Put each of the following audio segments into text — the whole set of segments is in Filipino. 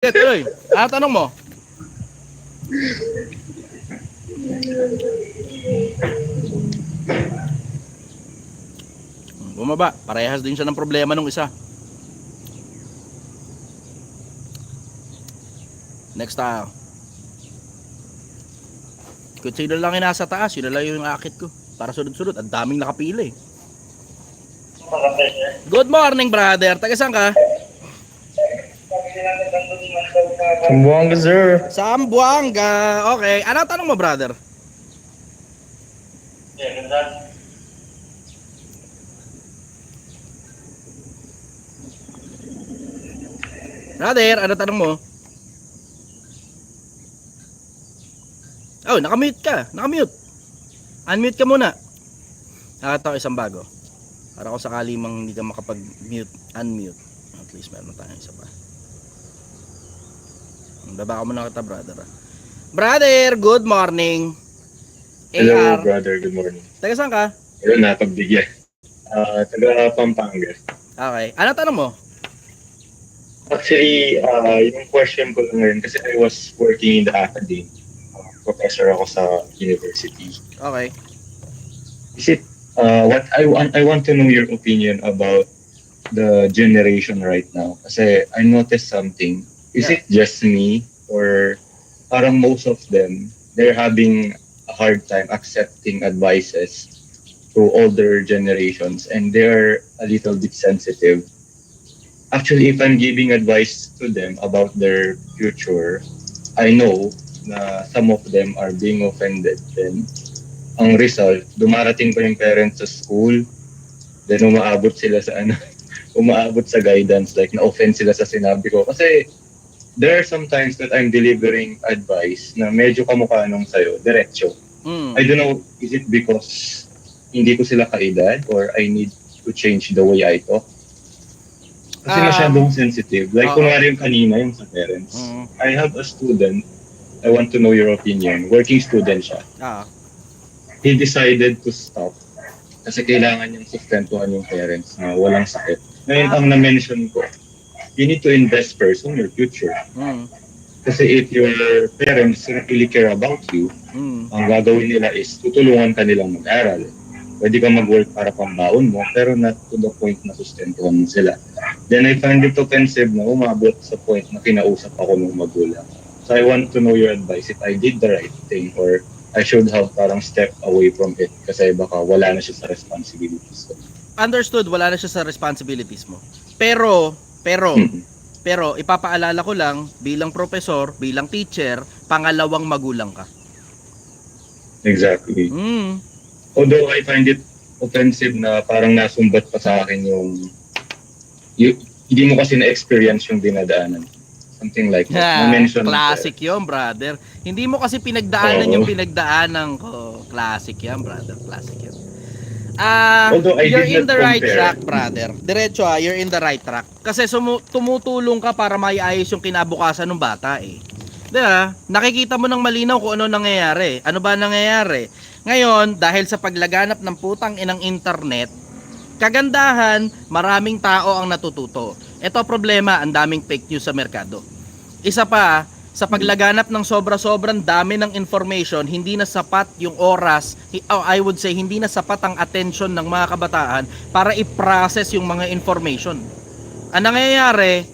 Tuloy. Ano tanong mo? Bumaba. Parehas din siya ng problema nung isa. Next tayo. Kung sino lang yung nasa taas, yun lang yung akit ko. Para sunod-sunod. Ang daming nakapila eh. Good morning, brother. Taga saan ka? Sambuanga, sir. Sambuanga. Okay. Ano tanong mo, brother? Brother, ano tanong mo? Oh, nakamute ka. Nakamute. Unmute ka muna. Nakatawa isang bago. Para kung sakali mang hindi ka makapag-mute, unmute. At least meron tayong isa pa. Baba ka muna kita, brother. Brother, good morning. Hello, AR. brother. Good morning. Taga saan ka? Ayun, napagbigyan. Taga Pampanga. Okay. Ano tanong mo? Actually, yung question ko lang ngayon, kasi I was working in the academy. Professor ako sa university. Okay. Is it, what I want to know your opinion about the generation right now. Kasi I noticed something. Is Yeah. it just me, or parang most of them, they're having a hard time accepting advices to older generations, and they're a little bit sensitive. Actually, if I'm giving advice to them about their future, I know na some of them are being offended. Then, ang result, dumarating pa yung parents sa school, then umaabot sila sa umaabot sa guidance, like na-offend sila sa sinabi ko. Kasi there are some times that I'm delivering advice na medyo kamukha nung sa'yo, diretso. I don't know, is it because hindi ko sila kaedad, or I need to change the way I talk? Kasi masyadong sensitive. Like, kunwari yung kanina, yung sa parents. I have a student, I want to know your opinion. Working student siya. He decided to stop kasi kailangan niyang sustentuhan yung parents na walang sakit. Ngayon, ang na-mention ko, you need to invest first on your future. Kasi if your parents really care about you, ang gagawin nila is tutulungan ka nilang mag-aral. Pwede ka mag-work para pambaon mo, pero not to the point na sustentuhan mo sila. Then I find it offensive na umabot sa point na kinausap ako ng magulang. So I want to know your advice if I did the right thing, or I should have parang step away from it kasi baka wala na siya sa responsibilities ko. Understood, wala na siya sa responsibilities mo. Pero ipapaalala ko lang, bilang professor, bilang teacher, pangalawang magulang ka. Exactly. Although I find it offensive na parang nasumbat pa sa akin yung hindi mo kasi na-experience yung dinadaanan. Something like that. Classic yun, brother. Hindi mo kasi pinagdaanan yung pinagdaanan ko. Classic yan, brother. Classic yan. You're in the right track, brother. Diretso you're in the right track. Kasi tumutulong ka para maiayos yung kinabukasan ng bata eh. Diba? Nakikita mo ng malinaw kung ano nangyayari. Ano ba nangyayari? Ngayon, dahil sa paglaganap ng putang inang internet, kagandahan, maraming tao ang natututo. Ito problema, ang daming fake news sa merkado. Isa pa, sa paglaganap ng sobra-sobrang dami ng information, hindi na sapat yung oras, I would say, hindi na sapat ang attention ng mga kabataan para i-process yung mga information. Ang nangyayari,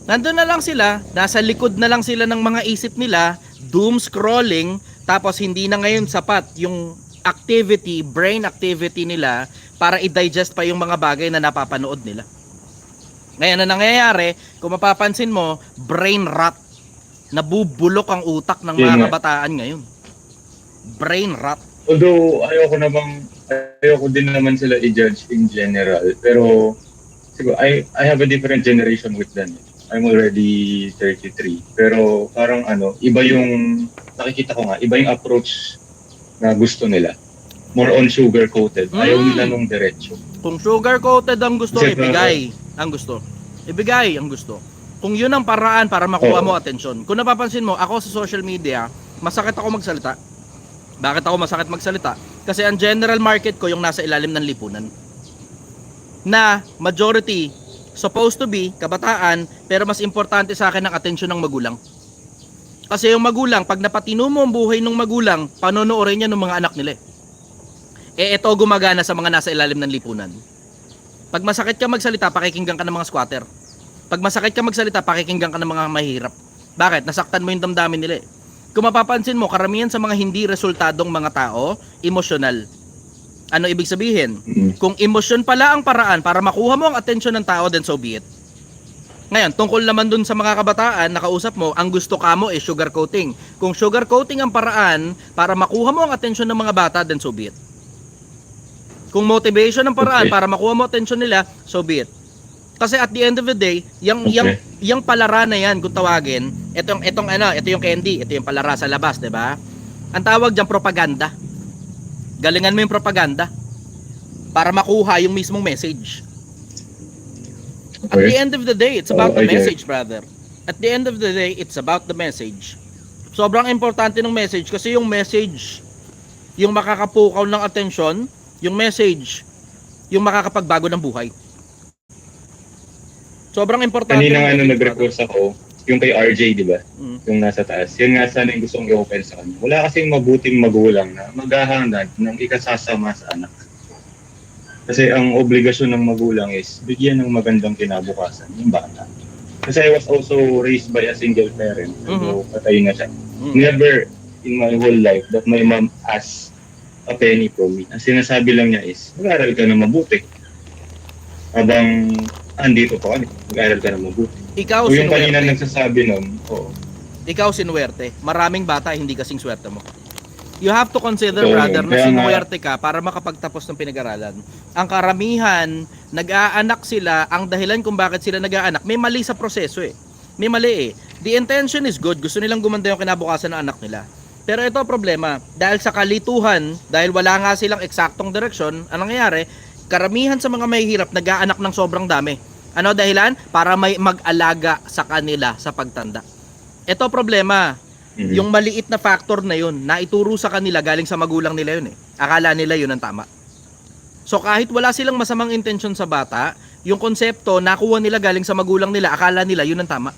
nandun na lang sila, nasa likod na lang sila ng mga isip nila, doom scrolling, tapos hindi na ngayon sapat yung activity, brain activity nila para i-digest pa yung mga bagay na napapanood nila. Ngayon na nangyayari, kung mapapansin mo, brain rot. Nabubulok ang utak ng mga kabataan ngayon. Brain rot. Although ayoko din naman sila i-judge in general, pero siguro I have a different generation with them. I'm already 33. Pero parang iba yung nakikita ko nga, iba yung approach na gusto nila. More on sugar-coated. Ayaw nila nung diretso. Kung sugar-coated ang gusto, ibigay ang gusto. Ibigay ang gusto. Kung yun ang paraan para makuha mo atensyon. Kung napapansin mo, ako sa social media, masakit ako magsalita. Bakit ako masakit magsalita? Kasi ang general market ko yung nasa ilalim ng lipunan. Na majority supposed to be kabataan, pero mas importante sa akin ang atensyon ng magulang. Kasi yung magulang, pag napatino mo ang buhay ng magulang, panonoorin niya ng mga anak nila. Ito gumagana sa mga nasa ilalim ng lipunan. Pag masakit ka magsalita, pakikinggan ka ng mga squatter. Pag masakit ka magsalita, pakikinggan ka ng mga mahirap. Bakit? Nasaktan mo yung damdamin nila. Kung mapapansin mo, karamihan sa mga hindi resultadong mga tao, emosyonal. Ano ibig sabihin? Kung emosyon pala ang paraan para makuha mo ang atensyon ng tao, then so be it. Ngayon, tungkol naman dun sa mga kabataan, nakausap mo, ang gusto ka mo is sugarcoating. Kung sugarcoating ang paraan para makuha mo ang atensyon ng mga bata, then so be it. Kung motivation ang paraan para makuha mo atensyon nila, so be it. Kasi at the end of the day, yung palara na yan, kung tawagin, ito yung candy, ito yung palara sa labas, 'di ba? Ang tawag diyan propaganda. Galingan mo yung propaganda para makuha yung mismong message. At the end of the day, it's about the message, brother. At the end of the day, it's about the message. Sobrang importante ng message kasi yung message, yung makakapukaw ng atensyon, yung message, yung makakapagbago ng buhay. Sobrang importante. Kanina nga nag-request ako, yung kay RJ, di ba? Yung nasa taas. Yun nga sana yung gustong i-open sa kanya. Wala kasing mabuting magulang na maghahangad ng ikasasama sa anak. Kasi ang obligasyon ng magulang is bigyan ng magandang kinabukasan yung bata. Kasi I was also raised by a single parent. So, patay na siya. Never in my whole life that my mom asked a penny from me. Ang sinasabi lang niya is, mag-aaral ka na mabuti. Habang andito pa kami, mag-aaral ka na mabuti. Ikaw o yung kanina nagsasabi nun, ikaw sinuwerte. Maraming bata hindi kasing swerte mo. You have to consider, brother, na sinuwerte ka para makapagtapos ng pinag-aralan. Ang karamihan, nag-aanak sila, ang dahilan kung bakit sila nag-aanak, may mali sa proseso May mali The intention is good, gusto nilang gumanda yung kinabukasan ng anak nila. Pero ito ang problema, dahil sa kalituhan, dahil wala nga silang eksaktong direksyon, anong nangyayari? Karamihan sa mga mahihirap nag-aanak ng sobrang dami. Ano dahilan? Para may mag-alaga sa kanila sa pagtanda. Ito problema. Yung maliit na factor na yun, naituro sa kanila galing sa magulang nila yun Akala nila yun ang tama. So kahit wala silang masamang intensyon sa bata, yung konsepto nakuha nila galing sa magulang nila, akala nila yun ang tama.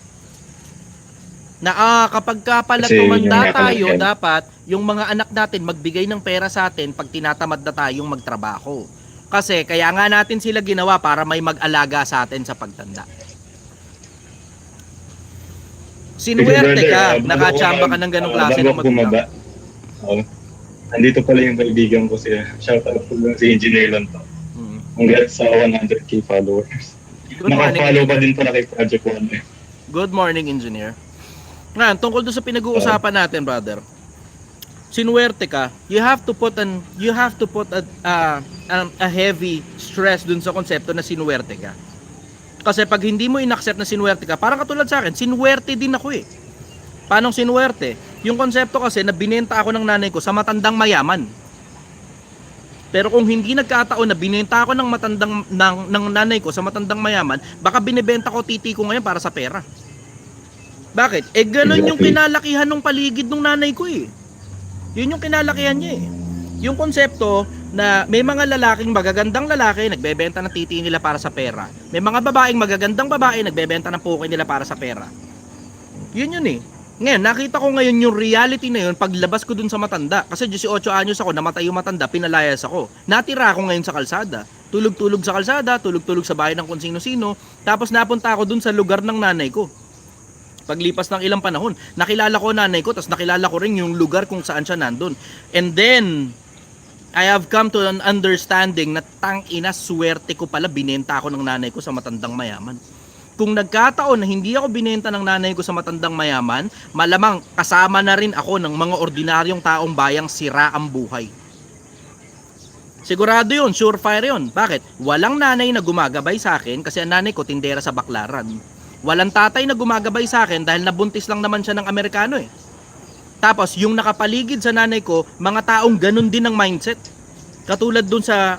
Na kapag ka pala tumanda tayo, dapat yung mga anak natin magbigay ng pera sa atin pag tinatamad na tayong magtrabaho. Kasi kaya nga natin sila ginawa para may mag-alaga sa atin sa pagtanda. Sinuwerte ka, nakachamba ka ng ganong klase ng magulang. Andito pala yung kaibigan ko siya. Shoutout ko lang si Engineer Lanto. Congrats sa 100k followers. Naka-follow pa din pala kay Project One. Good morning, Engineer. Ngayon, tungkol doon sa pinag-uusapan natin, brother. Sinuwerte ka, you have to put a heavy stress dun sa konsepto na sinuwerte ka. Kasi pag hindi mo inaccept na sinuwerte ka, parang katulad sa akin, sinuwerte din ako Paano sinuwerte? Yung konsepto kasi na binenta ako ng nanay ko sa matandang mayaman. Pero kung hindi nagkataon na binenta ako ng nanay ko sa matandang mayaman, baka binebenta ko titi ko ngayon para sa pera. Bakit? Ganun yung kinalakihan ng paligid ng nanay ko Yun yung kinalakihan niya Yung konsepto na may mga lalaking magagandang lalaki nagbebenta ng titi nila para sa pera. May mga babaeng magagandang babae nagbebenta ng puki nila para sa pera. Yun Ngayon, nakita ko ngayon yung reality na yun paglabas ko dun sa matanda. Kasi 18 anyos ako, namatay yung matanda, pinalayas ako. Natira ako ngayon sa kalsada. Tulog-tulog sa kalsada, tulog-tulog sa bahay ng kung sino-sino. Tapos napunta ako dun sa lugar ng nanay ko. Paglipas ng ilang panahon, nakilala ko nanay ko, tapos nakilala ko rin yung lugar kung saan siya nandun. And then, I have come to an understanding na tangina, swerte ko pala, binenta ako ng nanay ko sa matandang mayaman. Kung nagkataon na hindi ako binenta ng nanay ko sa matandang mayaman, malamang kasama na rin ako ng mga ordinaryong taong bayang sira ang buhay. Sigurado yun, surefire yun. Bakit? Walang nanay na gumagabay sa akin kasi ang nanay ko tindera sa baklaran. Walang tatay na gumagabay sa akin dahil nabuntis lang naman siya ng Amerikano Tapos yung nakapaligid sa nanay ko, mga taong ganun din ang mindset. Katulad dun sa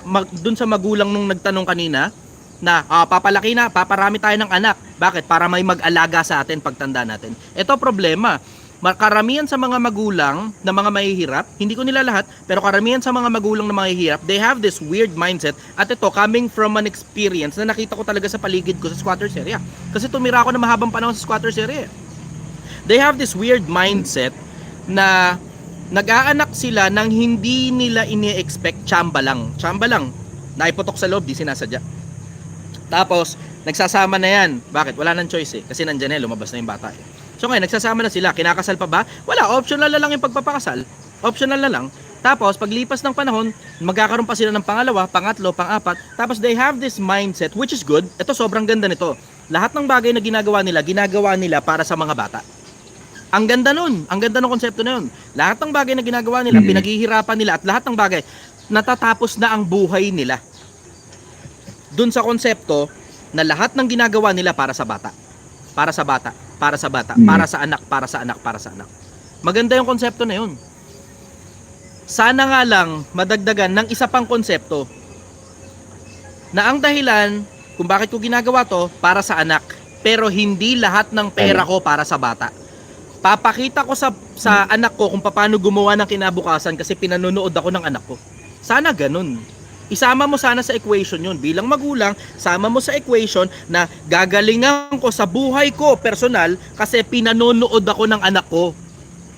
magulang nung nagtanong kanina, na papalaki na, paparami tayo ng anak. Bakit? Para may mag-alaga sa atin pagtanda natin. Ito problema. karamihan sa mga magulang na mga mahihirap, hindi ko nila lahat, pero karamihan sa mga magulang na mahihirap, they have this weird mindset. At ito, coming from an experience na nakita ko talaga sa paligid ko sa squatters area. Kasi tumira ako na mahabang panahon sa squatters area. They have this weird mindset na nag-aanak sila nang hindi nila ini-expect. Tsamba lang. Naiputok sa loob, di sinasadya. Tapos, nagsasama na yan. Bakit? Wala nang choice eh. Kasi nandyan eh, lumabas na yung bata eh. So ngayon, nagsasama na sila. Kinakasal pa ba? Wala. Optional na lang yung pagpapakasal. Optional na lang. Tapos, paglipas ng panahon, magkakaroon pa sila ng pangalawa, pangatlo, pangapat. Tapos, they have this mindset, which is good. Ito, sobrang ganda nito. Lahat ng bagay na ginagawa nila para sa mga bata. Ang ganda nun. Ang ganda ng konsepto na yun. Lahat ng bagay na ginagawa nila, pinaghihirapan nila, at lahat ng bagay, natatapos na ang buhay nila. Dun sa konsepto na lahat ng ginagawa nila para sa bata. Para sa bata. Para sa bata. Para sa anak. Para sa anak. Para sa anak. Maganda yung konsepto na yun. Sana nga lang madagdagan ng isa pang konsepto na ang dahilan kung bakit ko ginagawa to para sa anak, pero hindi lahat ng pera ko para sa bata. Papakita ko sa anak ko kung paano gumawa ng kinabukasan kasi pinanonood ako ng anak ko. Sana ganun. Isama mo sana sa equation yun. Bilang magulang, sama mo sa equation na gagalingan ko sa buhay ko personal kasi pinanonood ako ng anak ko.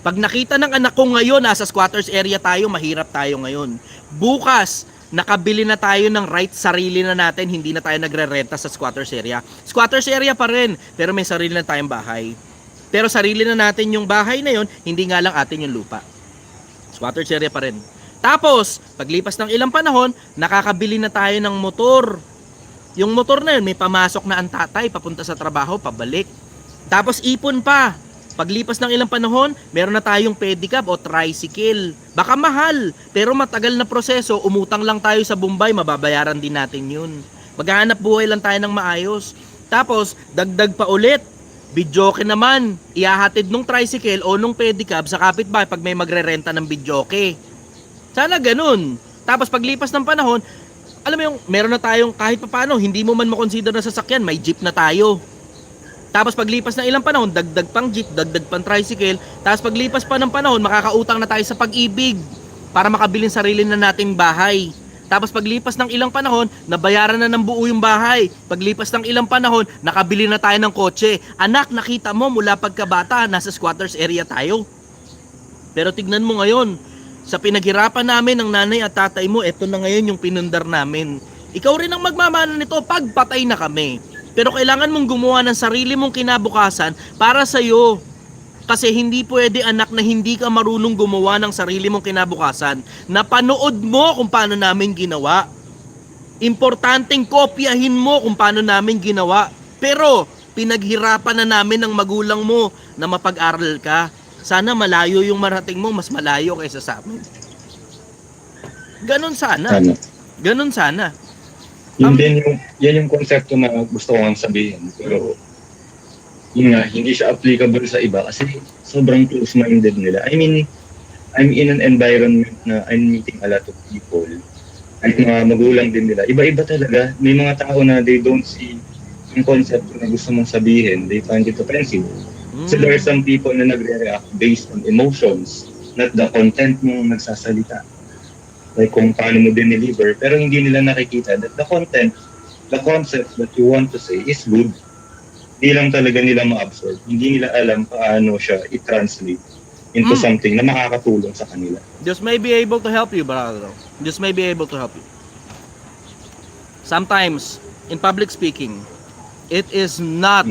Pag nakita ng anak ko ngayon, nasa squatters area tayo, mahirap tayo ngayon. Bukas, nakabili na tayo ng right, sarili na natin, hindi na tayo nagre-renta sa squatters area. Squatters area pa rin, pero may sarili na tayong bahay. Pero sarili na natin yung bahay na yun, hindi nga lang atin yung lupa. Squatters area pa rin. Tapos, paglipas ng ilang panahon, nakakabili na tayo ng motor. Yung motor na yun, may pamasok na ang tatay, papunta sa trabaho, pabalik. Tapos ipon pa. Paglipas ng ilang panahon, meron na tayong pedicab o tricycle. Baka mahal, pero matagal na proseso, umutang lang tayo sa Bombay, mababayaran din natin yun. Maghahanap buhay lang tayo ng maayos. Tapos, dagdag pa ulit. Bidyoke naman, ihahatid nung tricycle o nung pedicab sa kapitbahay pag may magre-renta ng bidyoke. Sana ganun. Tapos paglipas ng panahon, alam mo yung meron na tayong kahit paano, hindi mo man makonsider na sasakyan, may jeep na tayo. Tapos paglipas ng ilang panahon, dagdag pang jeep, dagdag pang tricycle. Tapos paglipas pa ng panahon, makakautang na tayo sa Pag-ibig para makabili sarili na nating bahay. Tapos paglipas ng ilang panahon, nabayaran na ng buo yung bahay. Paglipas ng ilang panahon, nakabili na tayo ng kotse. Anak, nakita mo mula pagkabata, nasa squatters area tayo. Pero tignan mo ngayon, sa pinaghirapan namin ng nanay at tatay mo, eto na ngayon yung pinundar namin. Ikaw rin ang magmamana nito pag patay na kami. Pero kailangan mong gumawa ng sarili mong kinabukasan para sa'yo. Kasi hindi pwede anak na hindi ka marunong gumawa ng sarili mong kinabukasan. Napanood mo kung paano namin ginawa. Importanteng kopyahin mo kung paano namin ginawa. Pero pinaghirapan na namin ng magulang mo na mapag-aral ka. Sana malayo yung marating mo, mas malayo kaysa sa amin. Ganon sana. Ganon sana. Yan yung konsepto na gusto kong sabihin. Pero yun nga, hindi siya applicable sa iba kasi sobrang close-minded nila. I mean, I'm in an environment na I'm meeting a lot of people. Ay mga magulang din nila. Iba-iba talaga. May mga tao na they don't see yung concept na gusto mong sabihin. They find it offensive. So there are some people na nagre-react based on emotions, not the content mo nagsasalita. Like kung paano mo dineliver. Pero hindi nila nakikita that the content, the concept that you want to say is good. Hindi lang talaga nila ma-absorb. Hindi nila alam paano siya i-translate into something na makakatulong sa kanila. Just may be able to help you, brother. Just may be able to help you. Sometimes, in public speaking, it is not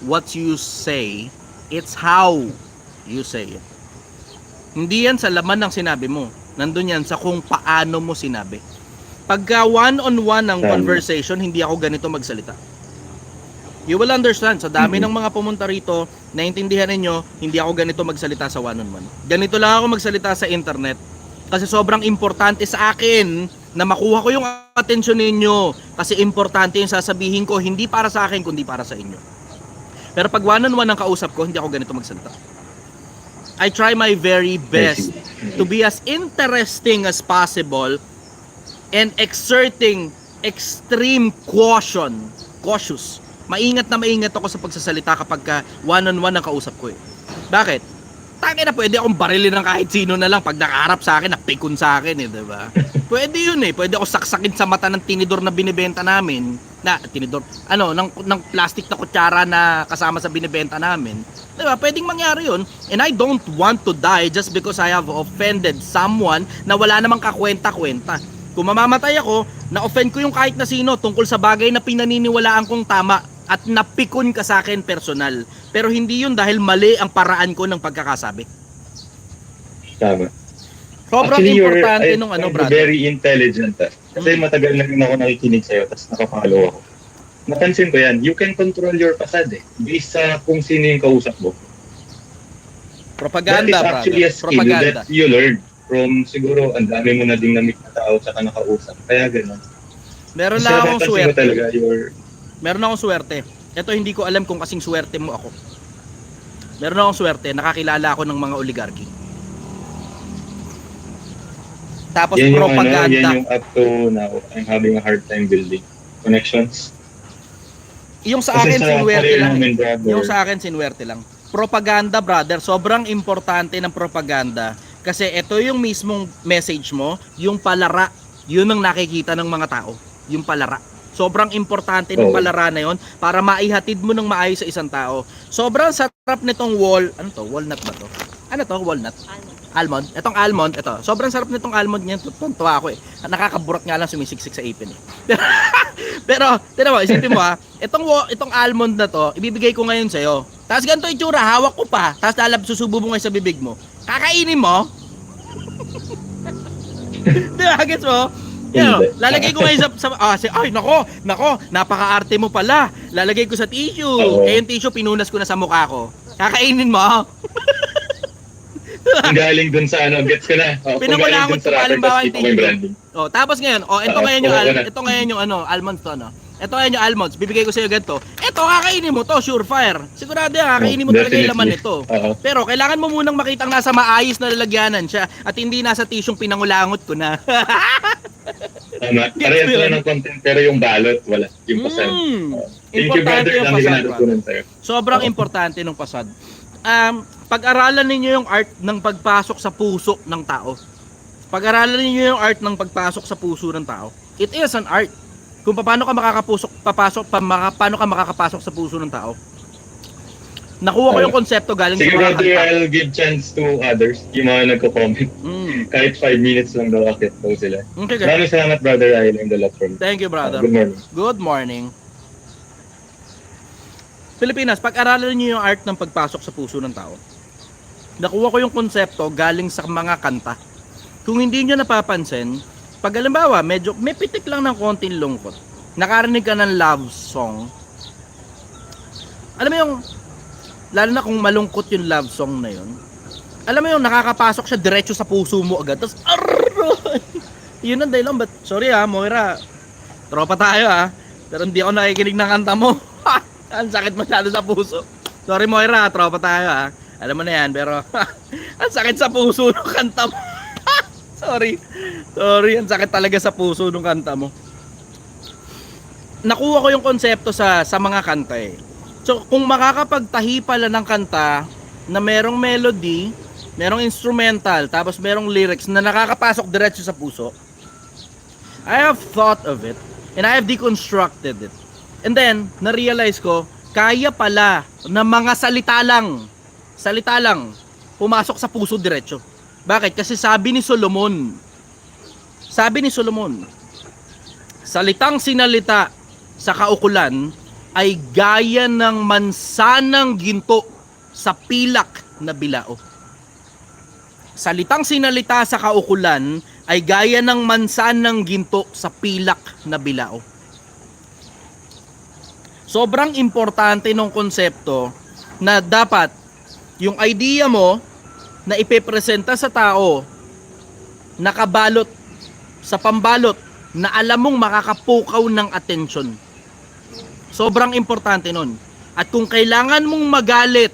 what you say, it's how you say it. Hindi yan sa laman ng sinabi mo. Nandun yan sa kung paano mo sinabi. Pagka one-on-one ng conversation, hindi ako ganito magsalita. You will understand, sa dami ng mga pumunta rito, naintindihan ninyo, hindi ako ganito magsalita sa one-on-one. Ganito lang ako magsalita sa internet kasi sobrang importante sa akin na makuha ko yung atensyon ninyo kasi importante yung sasabihin ko, hindi para sa akin, kundi para sa inyo. Pero pag one-on-one ang kausap ko, hindi ako ganito magsalita. I try my very best to be as interesting as possible and exerting extreme cautious. Maingat na maingat ako sa pagsasalita kapag one-on-one ang kausap ko eh. Bakit? Tangin na pwede akong barilin ng kahit sino na lang pag nakaharap sa akin, napikon sa akin di ba? Pwede yun pwede ako saksakin sa mata ng tinidor na binibenta namin, ng plastic na kutsara na kasama sa binibenta namin. Di ba? Pwedeng mangyari yun. And I don't want to die just because I have offended someone na wala namang kakwenta-kwenta. Kung mamamatay ako, na-offend ko yung kahit na sino tungkol sa bagay na pinaniniwalaan kong tama at napikon ka sa akin personal. Pero hindi yun dahil mali ang paraan ko ng pagkakasabi. Tama. Sobrang Actually, importante nung brother. Very intelligent. Kasi matagal na rin ako nakikinig sa'yo, tapos nakapollow ako. Napansin ko yan, you can control your facade based sa kung sino yung kausap mo. Propaganda, that is actually brother. a skill Propaganda. that you learned from siguro ang dami mo na ding na-meet na tao tsaka nakausap. Kaya gano'n. Meron lang akong swerte. Talaga Meron akong swerte. Ito hindi ko alam kung kasing swerte mo ako. Meron akong swerte, nakakilala ako ng mga oligarchy. Tapos yan propaganda. Yan yung up to now, I'm having a hard time building connections. Yung sa akin sinwerte lang. Brother, Yung sa akin sinwerte lang. Propaganda, brother, sobrang importante ng propaganda kasi ito yung mismong message mo, yung palara, yun ang nakikita ng mga tao, yung palara. Sobrang importante ng palara na yun para maihatid mo ng maayos sa isang tao. Sobrang sarap nitong walnut ba to? Ano to? Walnut? Almond. Itong almond, ito. Sobrang sarap nitong almond niyan. Tuntua ako Nakakaburat nga lang sumisiksik sa ipin Pero, tignan mo, isipin mo itong almond na to, ibibigay ko ngayon sa'yo. Tapos ganito itsura, hawak ko pa. Tapos susubo mo ngayon sa bibig mo. Kakainin mo? Diba, gets mo? Lalagay ko ngayon ay nako, napaka-arte mo pala. Lalagay ko sa tissue. Yung tissue pinunas ko na sa mukha ko. Kakainin mo. Ang galing dun sa gets ko na. Pinakulangot ko pa halimbawa yung tissue. Tapos ngayon, ito ngayon yung almonds to Ito ngayon yung almonds, bibigay ko sa iyo ganito. Ito kakainin mo to, surefire. Sigurado yan, kakainin mo talaga yung laman nito. Pero kailangan mo munang makitang nasa maayos na lalagyanan siya at hindi nasa tissue pinangulangot ko na. Tama. Parehas lang ng content pero yung balot wala. Yung pasad. Importante yung pasad. Sobrang importante ng pasad. Pag-aralan ninyo yung art ng pagpasok sa puso ng tao. Pag-aralan ninyo yung art ng pagpasok sa puso ng tao. It is an art. Kung paano ka makakapasok sa puso ng tao. Nakuha ko yung konsepto galing sa mga kanta. I'll give chance to others, yung mga nagko-comment. Kahit 5 minutes lang daw akit daw sila. Okay. Maraming salamat, brother. I learned a lot from you. Thank you, brother. Good morning. Good morning. Pilipinas, pag-aralan niyo yung art ng pagpasok sa puso ng tao. Nakuha ko yung konsepto galing sa mga kanta. Kung hindi niyo napapansin, pag halimbawa, medyo may pitik lang ng konting lungkot, nakarinig ka ng love song, alam mo yung, lalo na kung malungkot yung love song na yun, alam mo yung nakakapasok siya diretso sa puso mo agad, tapos, yun ang dahilan, but sorry Moira, tropa tayo pero hindi ako nakikinig ng kanta mo, ang sakit masyado sa puso, sorry Moira, tropa tayo alam mo na yan, pero, ang sakit sa puso ng kanta mo, sorry, ang sakit talaga sa puso ng kanta mo. Nakuha ko yung konsepto sa mga kanta So, kung makakapagtahi pala ng kanta na merong melody, merong instrumental, tapos merong lyrics na nakakapasok diretso sa puso, I have thought of it and I have deconstructed it. And then, na-realize ko, kaya pala na mga salita lang, pumasok sa puso diretso. Bakit? Kasi sabi ni Solomon, salitang sinalita sa kaukulan ay gaya ng mansanang ginto sa pilak na bilao. Salitang sinalita sa kaukulan ay gaya ng mansanang ginto sa pilak na bilao. Sobrang importante ng konsepto na dapat yung idea mo na ipepresenta sa tao nakabalot sa pambalot na alam mong makakapukaw ng atensyon. Sobrang importante nun. At kung kailangan mong magalit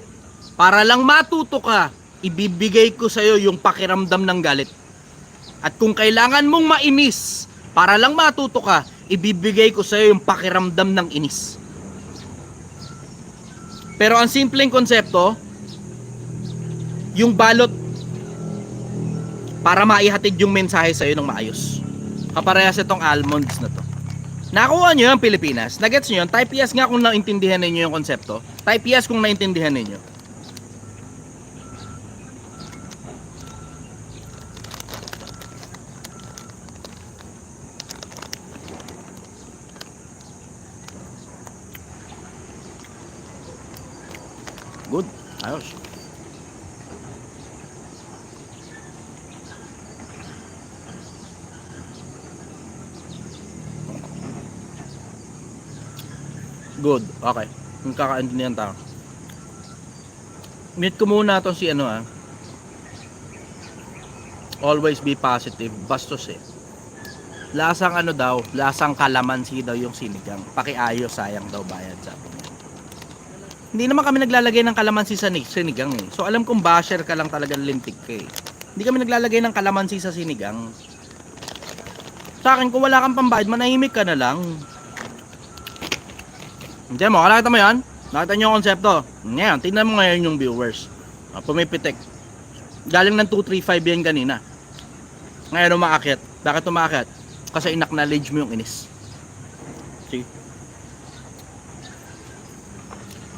para lang matuto ka, ibibigay ko sa iyo yung pakiramdam ng galit. At kung kailangan mong mainis para lang matuto ka, ibibigay ko sa iyo yung pakiramdam ng inis. Pero ang simpleng konsepto, yung balot para maihatid yung mensahe sa'yo ng maayos. Kaparehas itong almonds na to. Nakuha nyo yung Pilipinas? Nagets nyo yun? Type yes nga kung naintindihan ninyo yung konsepto. Type yes kung naintindihan ninyo. Good. Ayos. Good. Okay. Kung kakaintindihan tayo. Meet ko muna to si ano Always be positive. Bastos eh. Lasang ano daw, lasang kalamansi daw yung sinigang. Pakiayos, sayang daw bayad, sabi niya. Hindi naman kami naglalagay ng kalamansi sa sinigang eh. So alam kong basher ka lang talaga, lintik ka eh. Hindi kami naglalagay ng kalamansi sa sinigang. Sa akin, kung wala kang pambayad, manahimik ka na lang. Hindi mo, nakita mo yan? Nakita nyo yung konsepto? Ngayon, tingnan mo ngayon yung viewers. Pumipitik. Galing ng 235 yan kanina. Ngayon umaakit. Bakit umaakit? Kasi in-acknowledge mo yung inis. See?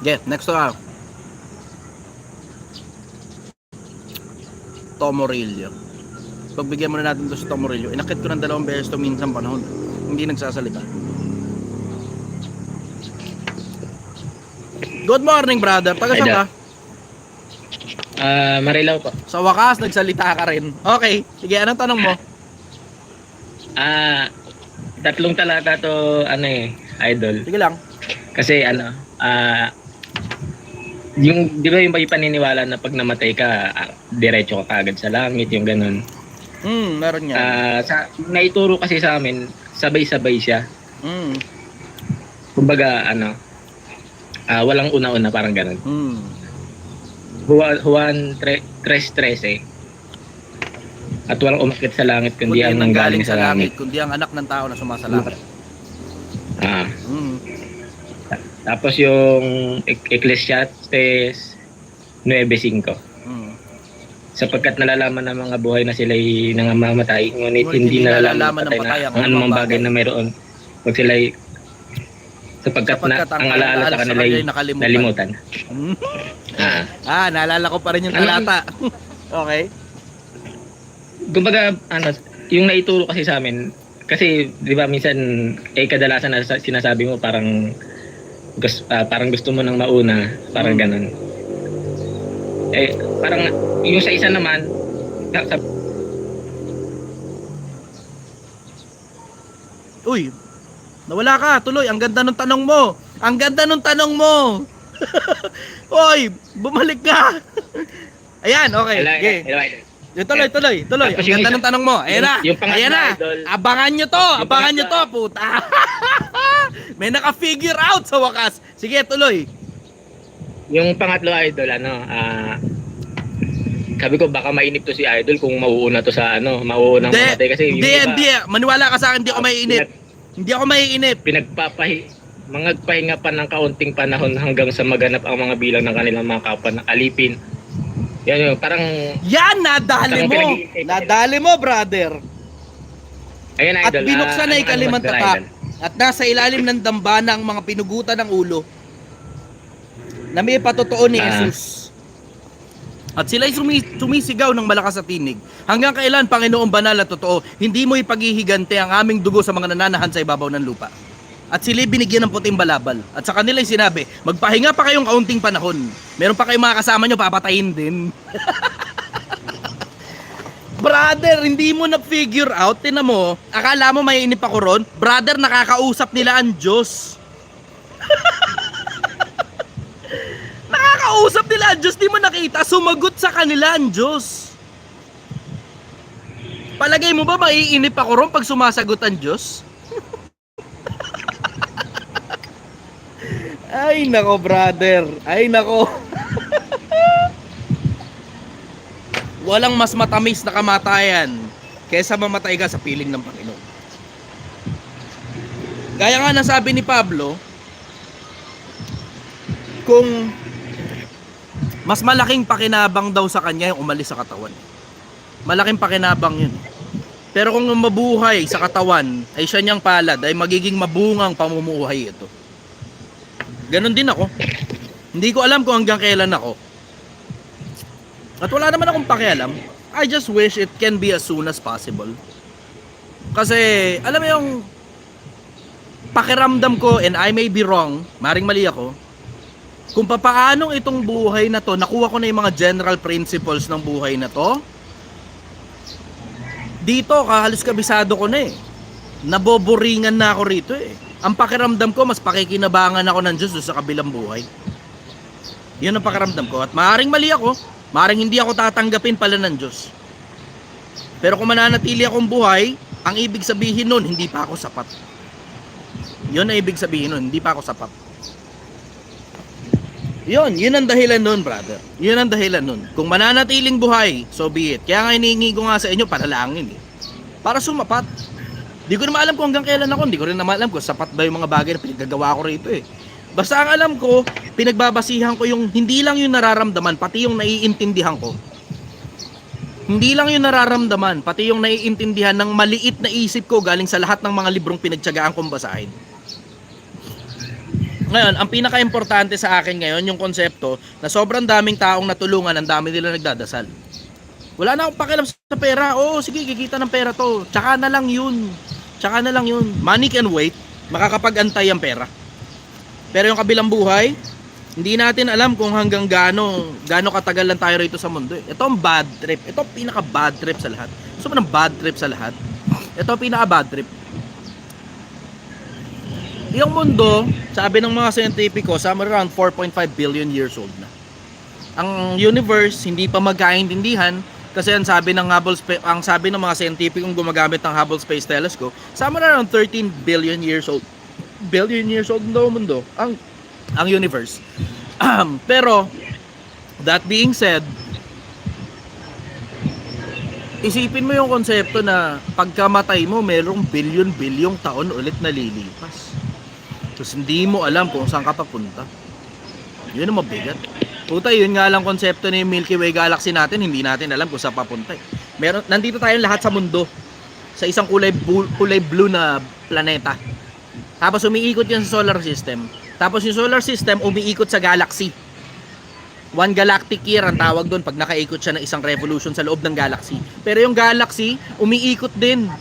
Get, next to Tomorillo. Pagbigyan muna natin ito sa Tomorillo. Inakit ko ng 2 beses to minsan panahon. Hindi nagsasalita. Good morning, brother. Taga saan ka? Marilao po. Sa wakas, nagsalita ka rin. Okay. Sige, anong tanong mo? Tatlong talata to, idol. Sige lang. Kasi yung, di ba yung may paniniwala na pag namatay ka, diretso ka kagad sa langit, yung ganun. Meron yan. Naituro kasi sa amin, sabay-sabay siya. Kumbaga, walang una-una, parang ganun. Juan 3:13. At walang umakyat sa langit kundi ang nanggaling sa langit. Kundi ang anak ng tao na sumasalangit. Tapos yung Ecclesiastes 9:5. Sapagkat nalalaman ng mga buhay na sila'y nangangamatay, ngunit hindi nalalaman ng patay ang anumang bagay na mayroon. Pag sila'y sapagkat ang alaala sa kanila ay nalimutan. Naalala ko pa rin yung talata. Okay. Kumbaga, yung naituro kasi sa amin, kasi di ba minsan, kadalasan na sinasabi mo parang gusto mo nang mauna, parang ganun. Parang yung sa isa naman, Uy, nawala ka, tuloy. Ang ganda ng tanong mo. Ang ganda ng tanong mo. Oy, bumalik ka. Ayan, okay. Hello. Tuloy. Tapos Ang ganda ng tanong mo. Ayan na. Ayan na. Idol. Abangan nyo to, puta. May naka-figure out sa wakas. Sige, tuloy. Yung pangatlo, idol, sabi ko baka mainip to si idol kung mauuna to sa mauunang mamatay kasi hindi. Maniwala ka sa akin, hindi ako maiinip. Hindi ako maiinip. Magpahinga pa ng kaunting panahon hanggang sa maganap ang mga bilang ng kanilang mga kapwa ng alipin. Yan yung parang... Yan, nadali mo, brother. Ayun, idol. At binuksan na ikalimang tatak. At nasa ilalim ng dambana ang mga pinugutan ng ulo na may patotoo ni Jesus. At sila'y sumisigaw ng malakas sa tinig. Hanggang kailan, Panginoong banal at totoo, hindi mo ipaghihigante ang aming dugo sa mga nananahan sa ibabaw ng lupa. At sila'y binigyan ng puting balabal. At sa kanila'y sinabi, magpahinga pa kayong kaunting panahon. Meron pa kayong mga kasama nyo, papatayin din. Brother, hindi mo na-figure out. Tingnan mo, akala mo may inip ako ron? Brother, nakakausap nila ang Diyos. Nakakausap nila ang Diyos, di mo nakita? Sumagot sa kanila ang Diyos. Palagay mo ba maiinip ako ron pag sumasagot ang Diyos? Ay nako, brother. Ay nako. Walang mas matamis na kamatayan kaysa mamatay ka sa piling ng Panginoon. Gaya nga nasabi ni Pablo, kung Mas malaking pakinabang daw sa kanya yung umalis sa katawan. Malaking pakinabang yun. Pero kung mabuhay sa katawan ay siya niyang palad, ay magiging mabungang pamumuhay ito. Ganon din ako. Hindi ko alam kung hanggang kailan ako. At wala naman akong pakialam. I just wish it can be as soon as possible. Kasi, alam mo yung pakiramdam ko, and I may be wrong, maring mali ako, kung papaanong itong buhay na to, nakuha ko na yung mga general principles ng buhay na to, dito, halos kabisado ko na eh. Naboboringan na ako rito eh. Ang pakiramdam ko, mas pakikinabangan ako ng Diyos sa kabilang buhay. Yun ang pakiramdam ko. At maaaring mali ako, maaaring hindi ako tatanggapin pala ng Diyos. Pero kung mananatili akong buhay, ang ibig sabihin nun, hindi pa ako sapat. Yun ang ibig sabihin nun, hindi pa ako sapat. Yun ang dahilan nun, brother. Yun ang dahilan nun. Kung mananatiling buhay, so be it. Kaya nga hinihingi ko nga sa inyo, panalangin eh. Para sumapat. Di ko naman alam kung hanggang kailan ako. Di ko rin naman alam kung sapat ba yung mga bagay na pinaggagawa ko rito eh. Basta ang alam ko, pinagbabasihan ko yung hindi lang yung nararamdaman, pati yung naiintindihan ko. Hindi lang yung nararamdaman, pati yung naiintindihan ng maliit na isip ko galing sa lahat ng mga librong pinagtiyagaan kong basahin. Ngayon, ang pinaka-importante sa akin ngayon, yung konsepto na sobrang daming taong natulungan, ang dami nila nagdadasal. Wala na akong pakialam sa pera. Oo, sige, kikita ng pera to. Tsaka na lang yun. Tsaka na lang yun. Money can wait. Makakapag-antay ang pera. Pero yung kabilang buhay, hindi natin alam kung hanggang gaano katagal lang tayo rito sa mundo. Ito ang bad trip. Ito ang pinaka-bad trip sa lahat. Gusto mo ng bad trip sa lahat? Ito ang pinaka-bad trip. Yung mundo, sabi ng mga scientifico, somewhere around 4.5 billion years old na. Ang universe hindi pa magkaintindihan kasi ang sabi ng mga scientificong gumagamit ng Hubble Space Telescope, somewhere around 13 billion years old. Billion years old daw mundo ang universe. Pero that being said, isipin mo yung konsepto na pagkamatay mo, merong bilyon-bilyong taon ulit na lilipas. Tapos hindi mo alam kung saan ka papunta. Yun ang mabigat. Puta, yun nga lang konsepto ng Milky Way Galaxy natin, hindi natin alam kung saan papunta eh. Nandito tayo lahat sa mundo, sa isang kulay blue na planeta. Tapos umiikot yan sa solar system. Tapos yung solar system umiikot sa galaxy. One galactic year ang tawag doon pag nakaikot siya ng isang revolution sa loob ng galaxy. Pero yung galaxy, umiikot din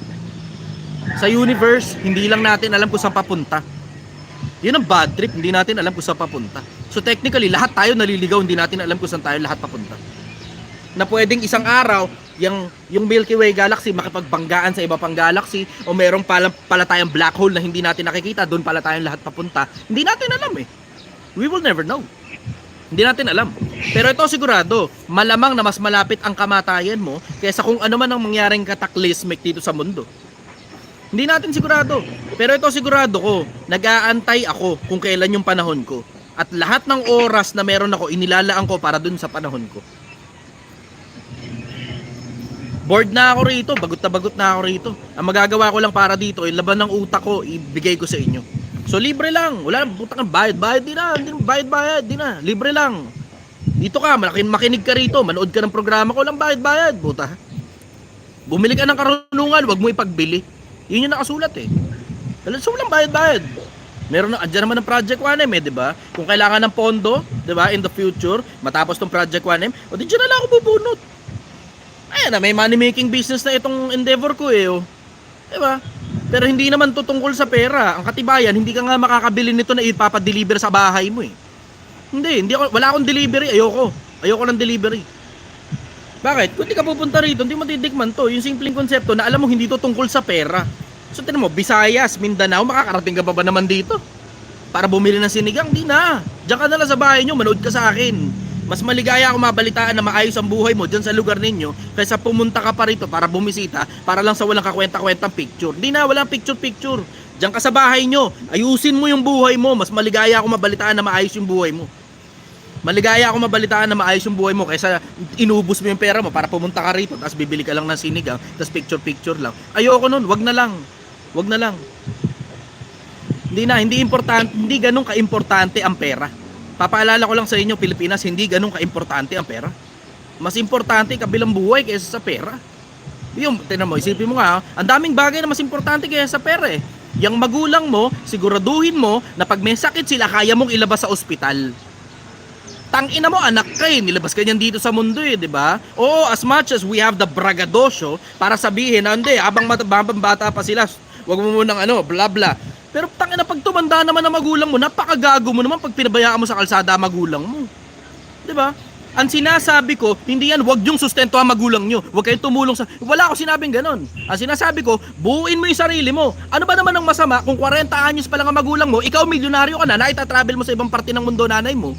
sa universe. Hindi lang natin alam kung saan papunta. Yun ang bad trip, hindi natin alam kung saan papunta. So technically, lahat tayo naliligaw, hindi natin alam kung saan tayo lahat papunta. Na pwedeng isang araw, yung Milky Way Galaxy makipagbanggaan sa iba pang galaxy, o merong pala tayong black hole na hindi natin nakikita, doon pala tayong lahat papunta. Hindi natin alam eh. We will never know. Hindi natin alam. Pero ito sigurado, malamang na mas malapit ang kamatayan mo kaysa kung ano man ang mangyaring cataclysmic dito sa mundo. Hindi natin sigurado. Pero ito sigurado ko, nag-aantay ako kung kailan yung panahon ko. At lahat ng oras na meron ako, inilalaan ko para dun sa panahon ko. Bored na ako rito, bagot na ako rito. Ang magagawa ko lang para dito, yung laban ng utak ko, ibigay ko sa inyo. So libre lang, wala putang bayad, di na, libre lang. Dito ka, makinig ka rito, manood ka ng programa ko, lang bayad, puta. Bumili ka ng karunungan, wag mo ipagbili. Yun yung nakasulat eh. So walang bayad. Meron na, andyan naman ng Project 1M eh, di ba? Kung kailangan ng pondo, di ba, in the future, matapos tong Project 1M, o di dyan na lang ako bubunot. Ayan na, may money making business na itong endeavor ko eh, oh. Di ba? Pero hindi naman to tungkol sa pera. Ang katibayan, hindi ka nga makakabili nito na ipapadeliver sa bahay mo eh. Wala akong delivery, ayoko ng delivery. Bakit? Kung hindi ka pupunta rito, hindi mo titikman to. Yung simpleng konsepto na alam mo hindi to tungkol sa pera. So tinan mo, Visayas, Mindanao, makakarating ka pa ba naman dito? Para bumili ng sinigang? Di na. Diyan ka na lang sa bahay nyo, manood ka sa akin. Mas maligaya ako mabalitaan na maayos ang buhay mo dyan sa lugar ninyo kaysa pumunta ka pa rito para bumisita para lang sa walang kakwenta-kwentang picture. Di na, walang picture-picture. Diyan ka sa bahay nyo, ayusin mo yung buhay mo. Mas maligaya ako mabalitaan na maayos yung buhay mo. Maligaya ako mabalitaan na maayos yung buhay mo kaysa inubos mo yung pera mo para pumunta ka rito tapos bibili ka lang ng sinigang tapos picture lang. Ayoko nun, wag na lang. Hindi importante, hindi ganun ka-importante ang pera. Papaalala ko lang sa inyo, Pilipinas, hindi ganun ka-importante ang pera. Mas importante kabilang buhay kaysa sa pera. Yung, tingnan mo, isipin mo nga, ang daming bagay na mas importante kaysa sa pera eh. Yang magulang mo, siguraduhin mo na pag may sakit sila, kaya mong ilabas sa ospital. Tangina mo, anak ka eh, nilabas ka niyan dito sa mundo eh, di ba? Oo, as much as we have the braggadocio para sabihin na hindi, habang bata pa sila, wag mo munang bla bla. Pero tangina, pag tumanda naman ang magulang mo, napakagago mo naman pag pinabayaan mo sa kalsada magulang mo. Di ba? Ang sinasabi ko, hindi yan, wag yung sustento ang magulang nyo. Wag kayong tumulong sa... Wala ako sinabing ganon. Ang sinasabi ko, buuin mo yung sarili mo. Ano ba naman ang masama kung 40 anyos pa lang ang magulang mo, ikaw milyonaryo ka na, naitatravel mo sa ibang parte ng mundo nanay mo.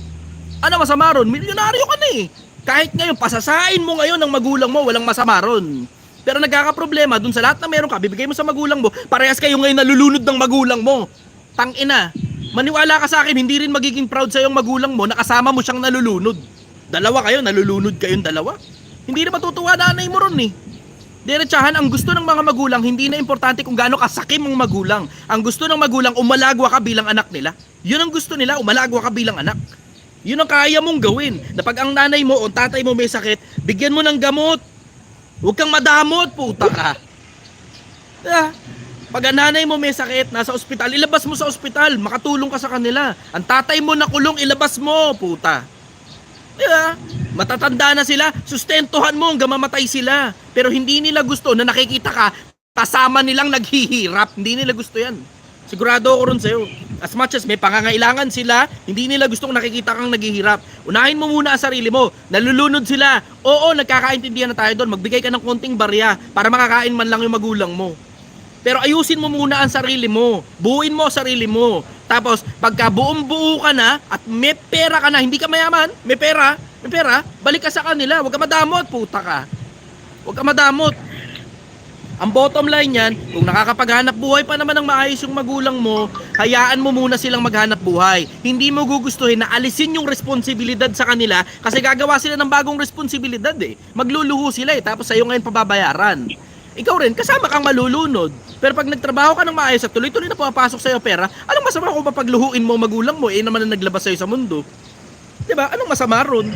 Ano masama ron? Milyonaryo ka na eh. Kahit ngayon, pasasain mo ngayon ng magulang mo, walang masama ron. Pero nagkakaproblema, dun sa lahat na meron ka, bibigay mo sa magulang mo, parehas kayo ngayon nalulunod ng magulang mo. Tangina. Maniwala ka sa akin, hindi rin magiging proud sa yung magulang mo na kasama mo siyang nalulunod. Dalawa kayo, nalulunod kayong dalawa. Hindi na matutuwa nanay mo ron eh. Diretsahan, ang gusto ng mga magulang, hindi na importante kung gaano kasakim ang magulang. Ang gusto ng magulang, umalagwa ka bilang anak nila. Yun ang gusto nila, umalagwa ka bilang anak. Yun ang kaya mong gawin. Na pag ang nanay mo o tatay mo may sakit, bigyan mo ng gamot. Huwag kang madamot, puta ka. Pag ang nanay mo may sakit, nasa ospital, ilabas mo sa ospital, makatulong ka sa kanila. Ang tatay mo nakulong, ilabas mo, puta. Matatanda na sila, sustentuhan mo hanggang mamatay sila. Pero hindi nila gusto na nakikita ka, kasama nilang naghihirap. Hindi nila gusto yan. Sigurado ako ron sa'yo. As much as may pangangailangan sila, hindi nila gustong nakikita kang naghihirap. Unahin mo muna ang sarili mo. Nalulunod sila. Oo, nagkakaintindihan na tayo doon. Magbigay ka ng konting barya para makakain man lang yung magulang mo. Pero ayusin mo muna ang sarili mo. Buuin mo ang sarili mo. Tapos, pagka buong-buo ka na at may pera ka na, hindi ka mayaman, may pera, balik ka sa kanila. Huwag ka madamot, puta ka. Huwag ka madamot. Ang bottom line yan, kung nakakapaghanap buhay pa naman ng maayos yung magulang mo, hayaan mo muna silang maghanap buhay. Hindi mo gugustuhin na alisin yung responsibilidad sa kanila kasi gagawa sila ng bagong responsibilidad eh. Magluluho sila eh, tapos sa'yo ngayon pababayaran. Ikaw rin, kasama kang malulunod. Pero pag nagtrabaho ka ng maayos at tuloy-tuloy na pumapasok sa'yo pera, anong masama kung mapagluhuin mo magulang mo eh naman na naglabas sa'yo sa mundo? Diba? Anong masama ron?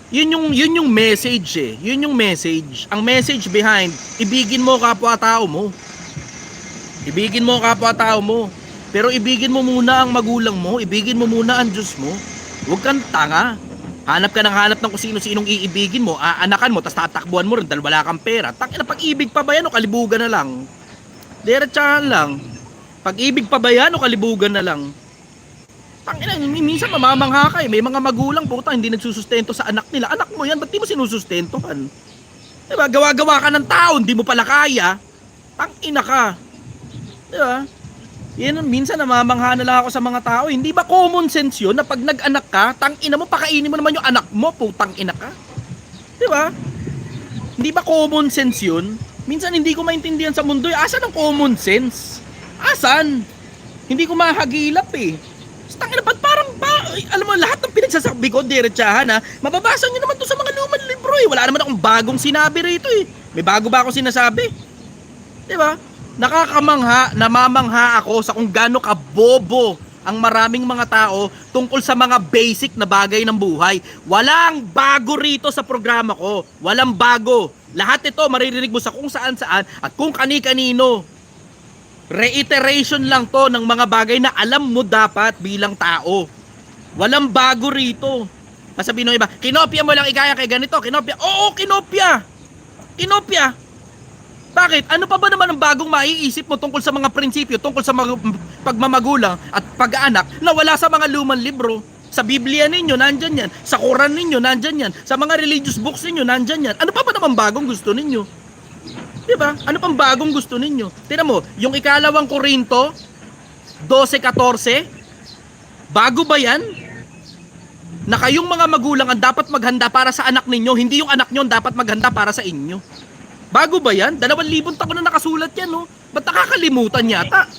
Yun yung message eh. Yun yung message. Ang message behind, ibigin mo kapwa-tao mo. Ibigin mo kapwa-tao mo. Pero ibigin mo muna ang magulang mo, ibigin mo muna ang Diyos mo. Huwag kang tanga. Hanap ka ng hanap ng kung sino-sinong iibigin mo, aanakan mo, tapos tatakbuhan mo rin dahil wala kang pera. Tangina, pag-ibig pa ba yan o kalibugan na lang? Diretsahan lang. Pag-ibig pa ba yan o kalibugan na lang? Tangina, minsan mamamangha ka eh. May mga magulang puta hindi nagsusustento sa anak nila. Anak mo yan, ba't di mo sinusustentohan? Diba? Gawa-gawa ka ng tao, hindi mo pala kaya. Tangina ka. Diba? Yan, minsan namamangha na lang ako sa mga tao. Hindi ba common sense yun na pag nag-anak ka, tangina mo, pakainin mo naman yung anak mo, putang ina ka? Diba? Hindi ba common sense yun? Minsan hindi ko maintindihan sa mundo. Asan ang common sense? Asan? Hindi ko mahagilap eh. Tangina, ba't parang alam mo, lahat ng pinagsasabi ko, diretsahan ha, mababasa nyo naman to sa mga lumang libro eh. Wala naman akong bagong sinabi rito eh. May bago ba akong sinasabi? Diba? Nakakamangha, namamangha ako sa kung gaano kabobo ang maraming mga tao tungkol sa mga basic na bagay ng buhay. Walang bago rito sa programa ko. Walang bago. Lahat ito maririnig mo sa kung saan-saan at kung kani-kanino. Reiteration lang to ng mga bagay na alam mo dapat bilang tao. Walang bago rito. Masabihin ng iba, kinopya mo lang igaya kay ganito, kinopya. Oo, kinopya. Kinopya. Bakit? Ano pa ba naman ang bagong maiisip mo tungkol sa mga prinsipyo, tungkol sa mga pagmamagulang at pag-aanak na wala sa mga lumang libro? Sa Biblia ninyo, nandyan yan. Sa Quran ninyo, nandyan yan. Sa mga religious books ninyo, nandyan yan. Ano pa ba naman bagong gusto ninyo? Diba? Ano pang bagong gusto ninyo? Tingnan mo, yung ikalawang Korinto, 12-14, bago ba yan? Na kayong mga magulang ang dapat maghanda para sa anak ninyo, hindi yung anak nyo ang dapat maghanda para sa inyo. Bago ba yan? 2,000 taon na nakasulat yan, no? Ba't nakakalimutan yata?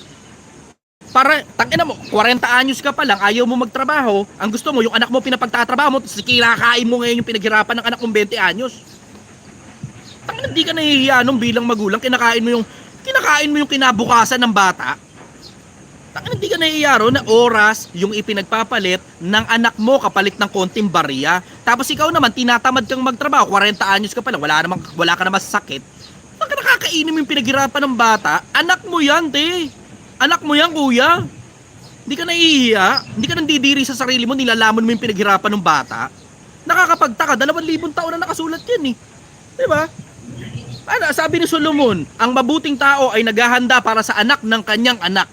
Para, tangina mo, 40 anyos ka pa lang, ayaw mo magtrabaho, ang gusto mo, yung anak mo pinapagtatrabaho mo, tapos kinakain mo ngayon yung pinaghirapan ng anak mong 20 anyos. Tangina, di ka nahihiya nung bilang magulang, kinakain mo yung kinabukasan ng bata. Hindi ka naiyaro na oras yung ipinagpapalit ng anak mo kapalit ng konting barya. Tapos ikaw naman, tinatamad kang magtrabaho, 40 anyos ka pa lang, wala ka naman sakit. Baka nakakainin mo yung pinaghirapan ng bata, anak mo yan, te. Anak mo yan, kuya. Hindi ka naiiya, hindi ka nandidiri sa sarili mo, nilalamon mo yung pinaghirapan ng bata. Nakakapagtaka, 2,000 taon na nakasulat yan eh. Diba? Ano, sabi ni Solomon, ang mabuting tao ay naghahanda para sa anak ng kanyang anak.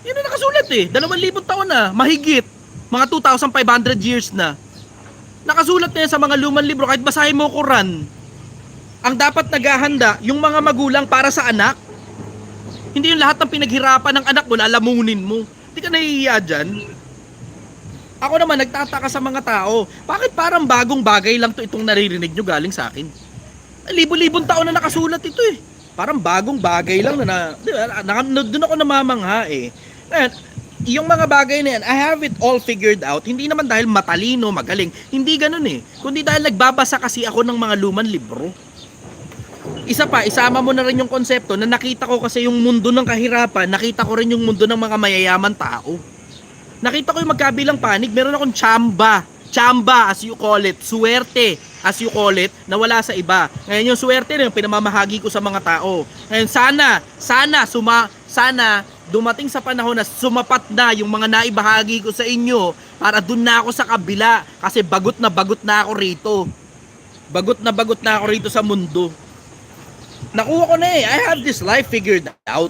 Yan na nakasulat eh. 2,000 taon na. Mahigit. Mga 2,500 years na. Nakasulat na yan sa mga lumang libro. Kahit basahin mo Quran. Ang dapat naghahanda, yung mga magulang para sa anak. Hindi yung lahat ng pinaghirapan ng anak mo, lalamunin mo. Hindi ka nahihiya dyan. Ako naman, nagtataka sa mga tao. Bakit parang bagong bagay lang to itong naririnig nyo galing sa akin? Libo-libong taon na nakasulat ito eh. Parang bagong bagay lang doon ako namamangha eh. Ngayon, yung mga bagay na yan, I have it all figured out. Hindi naman dahil matalino, magaling. Hindi ganun eh. Kundi dahil nagbabasa kasi ako ng mga lumang libro. Isa pa, isama mo na rin yung konsepto na nakita ko kasi yung mundo ng kahirapan, nakita ko rin yung mundo ng mga mayayaman tao. Nakita ko yung magkabilang panig, meron akong tsamba as you call it, suwerte as you call it, na wala sa iba. Ngayon yung suwerte na yung pinamamahagi ko sa mga tao. Ngayon sana dumating sa panahon na sumapat na yung mga naibahagi ko sa inyo para dun na ako sa kabila kasi bagot na ako rito. Bagot na ako rito sa mundo. Nakuha ko na eh. I have this life figured out.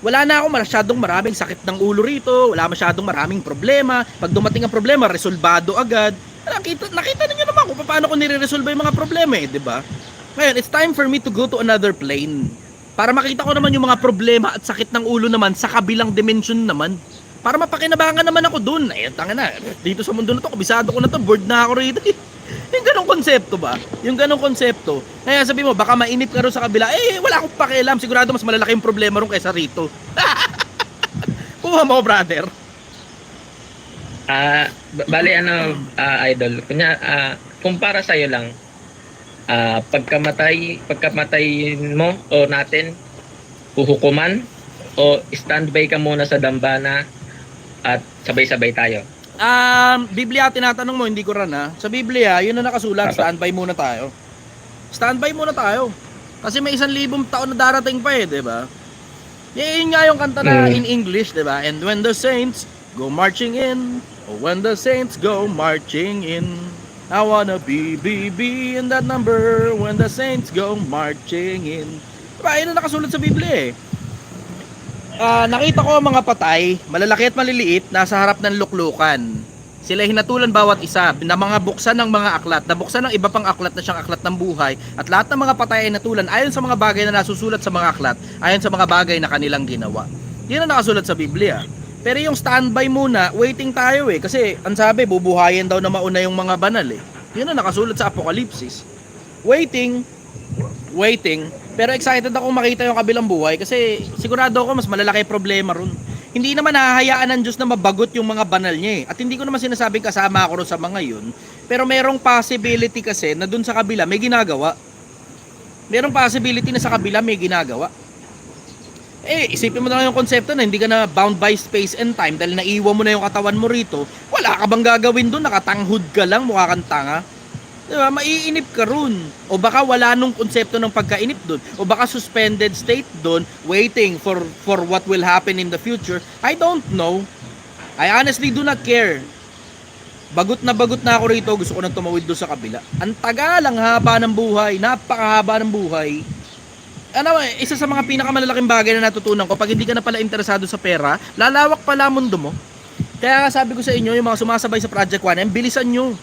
Wala na ako masyadong maraming sakit ng ulo rito. Wala masyadong maraming problema. Pag dumating ang problema, resolbado agad. Nakita niyo naman kung paano ko nire-resolve yung mga problema eh, di ba? Ngayon, it's time for me to go to another plane. Para makita ko naman yung mga problema at sakit ng ulo naman sa kabilang dimension naman. Para mapakinabangan naman ako dun. Eh, tanga na. Dito sa mundo na to, kabisado ko na to, bored na ako rito. Yung ganong konsepto ba? Yung ganong konsepto. Kaya sabi mo, baka mainip ka rin sa kabila. Eh, wala akong pakialam. Sigurado mas malalaki yung problema rin kaysa rito. Kuha mo, brother. Bali, idol. Kunya, kung para sa'yo lang, pagkamatay mo o natin, huhukuman o standby ka muna sa dambana at sabay-sabay tayo. Biblia tinatanong mo, hindi ko rin ha. Sa Biblia, yun na nakasulat, standby muna tayo. Standby muna tayo. Kasi may 1,000 taon na darating pa eh, di ba? Yun nga yung kanta na in English, di ba? And when the saints go marching in, oh, when the saints go marching in, I wanna be in that number when the saints go marching in. Diba, yun na nakasulat sa Biblia eh. Nakita ko mga patay, malalaki at maliliit, nasa harap ng luklukan. Sila hinatulan bawat isa na mga buksan ng mga aklat, nabuksan ng iba pang aklat na siyang aklat ng buhay, at lahat ng mga patay ay natulan ayon sa mga bagay na nasusulat sa mga aklat, ayon sa mga bagay na kanilang ginawa. Yan ang nakasulat sa Biblia. Pero yung standby muna, waiting tayo eh. Kasi ang sabi, bubuhayin daw na mauna yung mga banal eh. Yun ang nakasulat sa Apokalipsis. Waiting. Pero excited ako makita yung kabilang buhay kasi sigurado ako mas malalaki problema ron. Hindi naman hahayaan ng Diyos na mabagot yung mga banal niya eh. At hindi ko naman sinasabing kasama ako ron sa mga yun. Pero merong possibility kasi na dun sa kabila may ginagawa. Merong possibility na sa kabila may ginagawa. Eh, isipin mo na lang yung konsepto na hindi ka na bound by space and time dahil naiwan mo na yung katawan mo rito. Wala ka bang gagawin doon? Nakatanghod ka lang, mukha kang tanga. Diba? Maiinip ka ron. O baka wala nung konsepto ng pagkainip doon. O baka suspended state doon, waiting for what will happen in the future. I don't know. I honestly do not care. Bagot na ako rito. Gusto ko nang tumawid doon sa kabila. Ang tagal, ang haba ng buhay. Napakahaba ng buhay. Isa sa mga pinakamalalaking bagay na natutunan ko, pag hindi ka na pala interesado sa pera, lalawak pala mundo mo. Kaya sabi ko sa inyo, yung mga sumasabay sa Project 1M, bilisan nyo.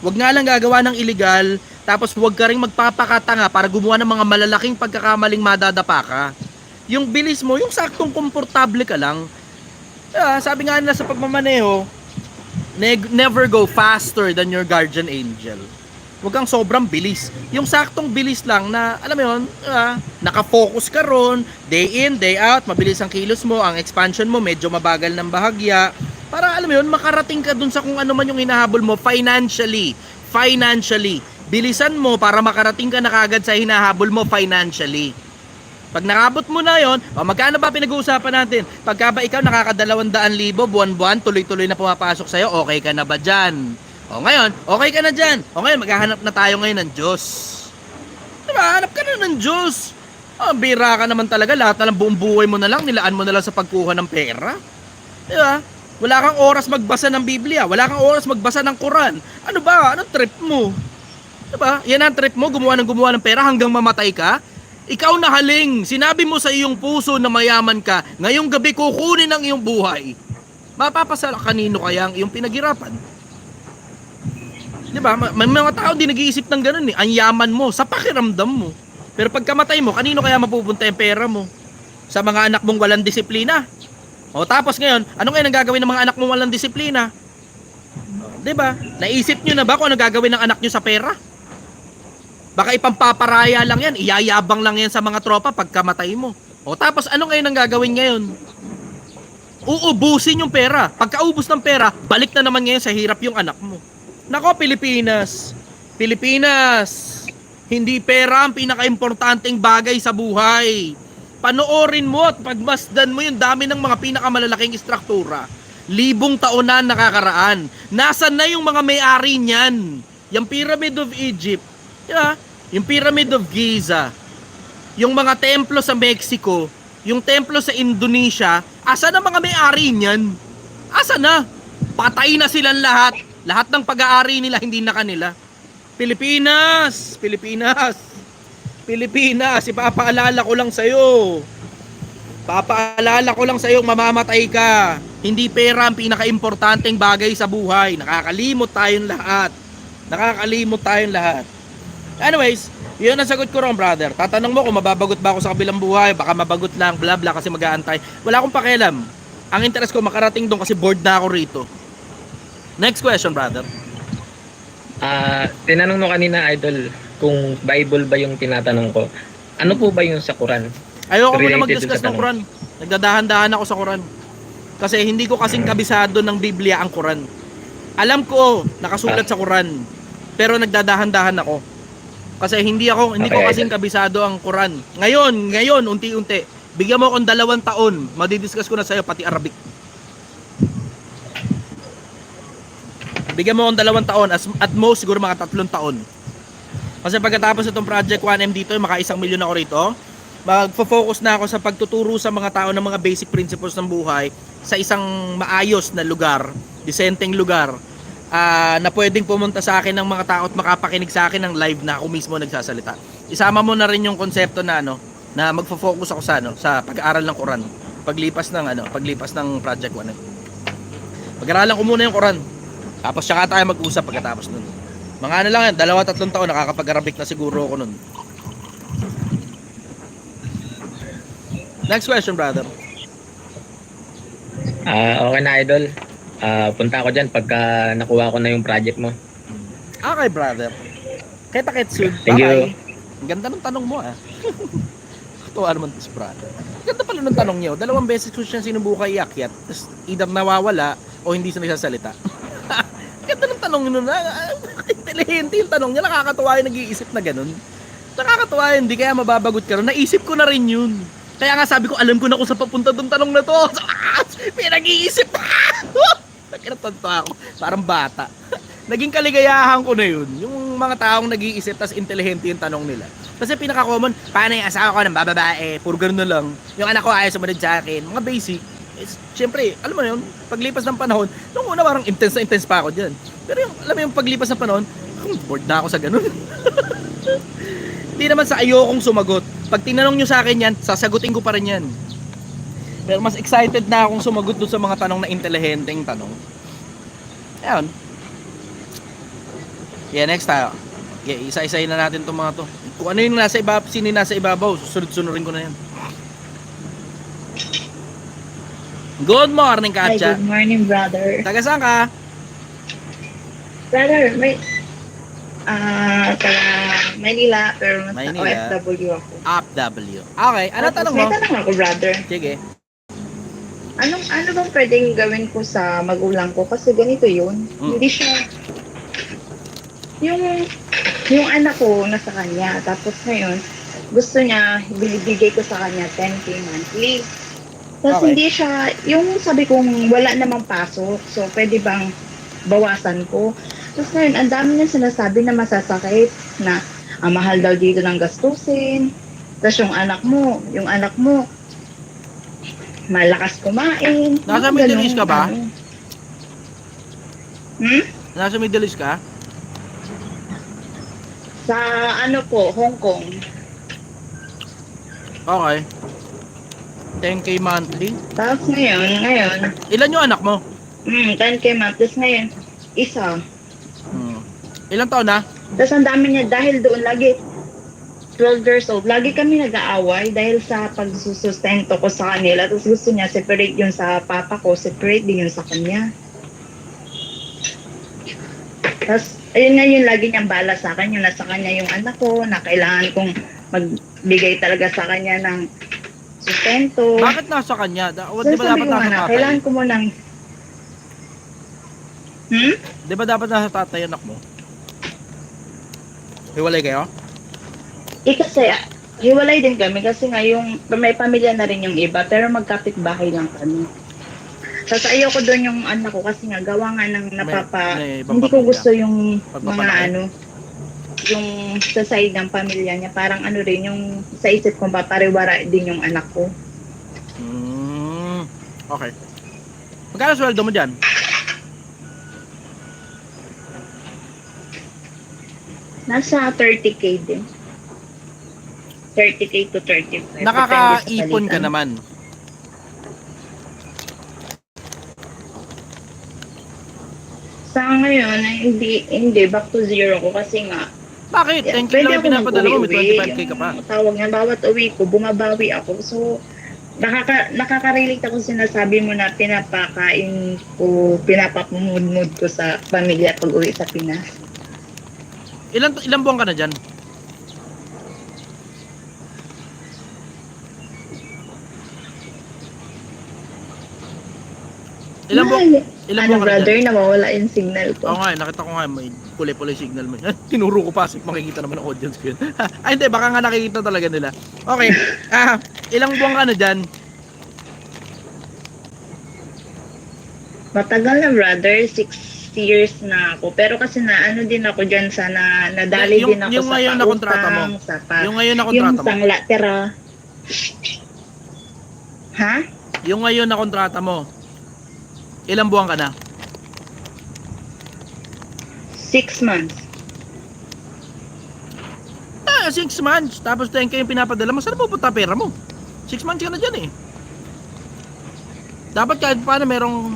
Huwag nga lang gagawa ng illegal, tapos huwag ka rin magpapakatanga para gumawa ng mga malalaking pagkakamaling madadapa ka. Yung bilis mo, yung saktong komportable ka lang. Sabi nga nila sa pagmamaneho, never go faster than your guardian angel. Huwag kang sobrang bilis. Yung saktong bilis lang na, alam mo yun, nakafocus ka ron, day in, day out, mabilis ang kilos mo, ang expansion mo, medyo mabagal ng bahagya. Para, alam mo yun, makarating ka dun sa kung ano man yung hinahabol mo financially. Bilisan mo para makarating ka na kagad sa hinahabol mo financially. Pag nakabot mo na yon, magkano ba pinag-uusapan natin? Pagka ba ikaw nakaka-200,000 buwan-buwan, tuloy-tuloy na pumapasok sa'yo, okay ka na ba dyan? O ngayon, okay ka na dyan. O ngayon, maghahanap na tayo ngayon ng Diyos. Diba? Hanap ka na ng Diyos. Bira ka naman talaga. Lahat na lang buong buhay mo na lang, nilaan mo na lang sa pagkuha ng pera. Diba? Wala kang oras magbasa ng Biblia. Wala kang oras magbasa ng Quran. Ano ba? Anong trip mo? Diba? Yan ang trip mo, gumawa ng pera hanggang mamatay ka. Ikaw na haling, sinabi mo sa iyong puso na mayaman ka, ngayong gabi kukunin ang iyong buhay. Mapapasala kanino kaya ang iyong pinaghirapan? Diba? May mga tao di nag-iisip ng ganun eh. Ang yaman mo, sa pakiramdam mo. Pero pagkamatay mo, kanino kaya mapupunta yung pera mo? Sa mga anak mong walang disiplina. O tapos ngayon, ano ngayon ang gagawin ng mga anak mong walang disiplina? Diba? Naisip nyo na ba kung ano gagawin ng anak nyo sa pera? Baka ipampaparaya lang yan, iyayabang lang yan sa mga tropa pagkamatay mo. O tapos ano ngayon ang gagawin ngayon? Uubusin yung pera. Pagkaubos ng pera, balik na naman ngayon sa hirap yung anak mo. Nako Pilipinas, Pilipinas, hindi pera ang pinaka-importanteng bagay sa buhay. Panoorin mo at pagmasdan mo yung dami ng mga pinakamalalaking istruktura. Libong taon na nakakaraan. Nasaan na yung mga may-ari niyan? Yung Pyramid of Egypt, diba? Yung Pyramid of Giza, yung mga templo sa Mexico, yung templo sa Indonesia, asa na mga may-ari niyan? Asa na? Patay na silang lahat. Lahat ng pag-aari nila hindi na kanila. Pilipinas, Pilipinas, Pilipinas, ipapaalala ko lang sa'yo. Papaalala ko lang sa'yo, mamamatay ka. Hindi pera ang pinaka-importanteng bagay sa buhay. Nakakalimot tayong lahat. Nakakalimot tayong lahat. Anyways, yun ang sagot ko ron, brother. Tatanong mo kung mababagot ba ako sa kabilang buhay, baka mabagot lang, bla bla, kasi mag-aantay. Wala akong pakialam. Ang interest ko makarating doon kasi bored na ako rito. Next question, brother. Tinanong mo kanina, Idol, kung Bible ba yung tinatanong ko. Ano po ba yung sa Quran? Ayoko muna Related mag-discuss dun sa ng Quran. Nagdadahan-dahan ako sa Quran. Kasi hindi ko kasing kabisado ng Biblia ang Quran. Alam ko, nakasulat sa Quran. Pero nagdadahan-dahan ako. Kasi hindi ko kasing kabisado ang Quran. Ngayon, unti-unti. Bigyan mo akong 2 taon, madidiscuss ko na sa'yo pati Arabic. Bigyan mo akong 2 taon, at most siguro mga 3 taon. Kasi pagkatapos itong Project 1M dito, maka 1 milyon ako rito, magfo-focus na ako sa pagtuturo sa mga tao ng mga basic principles ng buhay sa isang maayos na lugar, disenteng lugar, na pwedeng pumunta sa akin ng mga tao at makapakinig sa akin ng live na ako mismo nagsasalita. Isama mo na rin yung konsepto na na magfo-focus ako sa pag-aaral ng Quran paglipas ng Project 1M. Pag-aaralan ko muna yung Quran. Tapos saka tayo mag-usap pagkatapos nun. Mga lang yan, 2-3 taon nakakapag-Arabic na siguro ako nun. Next question, brother. Okay na, Idol. Punta ako dyan pagka nakuha ko na yung project mo. Okay, brother. Kita-kits soon. Thank you. Ang ganda ng tanong mo, Katuwa naman this brother. Ang ganda pala ng tanong niyo. 2 beses ko siya sinubukan iakyat. Tapos either nawawala o hindi siya nagsasalita. Ganda ng tanong nyo na. Intelihente yung tanong niya. Nakakatuwa yung nag-iisip na ganun. Nakakatuwa yun. Hindi kaya mababagot ka ron. Naisip ko na rin yun. Kaya nga sabi ko, alam ko na kung sa papunta tong tanong na to. Pinag-iisip pa. Nagkinatanto ako. Parang bata. Naging kaligayahan ko na yun. Yung mga taong nag-iisip tas intelihente yung tanong nila. Kasi pinaka-common, paano yung asawa ko ng bababae? Puro ganun na lang. Yung anak ko ayaw sumunod sa akin. Mga basic. Siyempre, alam mo yun, paglipas ng panahon, nung una parang intense na intense pa ako dyan. Pero yung, alam mo yung paglipas ng panahon, bored na ako sa ganun. Hindi naman sa ayokong sumagot. Pag tinanong nyo sa akin yan, sasagutin ko pa rin yan. Pero mas excited na akong sumagot doon sa mga tanong na intelihenteng tanong. Ayan. Yeah, next tayo. Okay, isa-isahin na natin itong mga to. Kung ano yung nasa ibabaw, sino yung nasa ibabaw, susunod-sunurin ko na yan. Good morning, Katja. Hi, good morning, brother. Taga saan ka? Brother, taga Manila, pero nasa Maynila. OFW ako. OFW. Okay, ano Tapos tanong mo? may tanong ako, brother. Sige. Ano bang pwedeng gawin ko sa magulang ko? Kasi ganito yun. Hindi siya... Yung anak ko nasa kanya. Tapos ngayon, gusto niya, binibigay ko sa kanya 10K monthly. Tapos Okay. hindi siya, yung sabi kong wala namang pasok, so pwede bang bawasan ko? Tapos ngayon, ang dami niya sinasabi na masasakit, na ang mahal daw dito ng gastusin. Tapos yung anak mo, malakas kumain. Nasa Mga Middle ganun, East ka ba? ano. Hmm? Nasa Middle East ka? Sa ano po, Hong Kong. Okay. 10K monthly. Tapos ngayon, Ilan yung anak mo? 10K monthly. Tapos ngayon, isa. Ilang taon na? Tapos ang dami niya dahil doon lagi 12 years old. Lagi kami nag-aaway dahil sa pagsusustento ko sa kanila. Tapos gusto niya separate yun sa papa ko, separate din yun sa kanya. Tapos ayun nga yung lagi niyang bala sa akin, yung nasa kanya yung anak ko, na kailangan kong magbigay talaga sa kanya ng sustento. Bakit nasa kanya? So, Di ba sabi dapat ko nasa nga na, tatay? kailangan ko munang Di ba dapat nasa tatay anak mo? Hiwalay kayo? kasi hiwalay din kami kasi nga yung may pamilya na rin yung iba pero magkapit-bahay lang kami. Tapos ayoko doon yung anak ko kasi nga gawa nga ng may ibang hindi ko pamilya. gusto yung mga Pagpapalaki. yung sa side ng pamilya niya, parang ano rin yung sa isip ko ba pariwara din yung anak ko. Okay. Magkano sweldo mo dyan? Nasa 30K din. 30K to 35. Nakakaipon ka Depende sa naman. Sa ngayon, hindi, back to zero ko kasi nga, Bakit? 10K lang yung pinapadala mo, may 25K ka pa. Yung tawag niya, bawat uwi ko, bumabawi ako. So, nakaka-relate ako sinasabi mo na pinapakain ko, pinapamumudmud ko sa pamilya pag uwi sa Pinas. Ilang buwan ka na dyan? Ilang buwan ka na brother, dyan? nawawala yung signal Oo ko. nga, nakita ko nga may kulay-kulay signal mo. Tinuro ko pa, makikita naman ang audience ko yun. Ay hindi, baka nga nakikita talaga nila. Okay, ilang buwan ka na dyan? Matagal na brother, 6 years na ako. Pero kasi na ano din ako dyan sa nadali din ako Yung sa ngayon na kontrata mo? pautang, sa Yung ngayon na yung kontrata mo? sang latera. Ha? Yung ngayon na kontrata mo? Ilang buwan ka na? 6 months. 6 months. Tapos 10K yung pinapadala mo. Saan pupunta pera mo? 6 months ka na dyan eh. Dapat kahit paano merong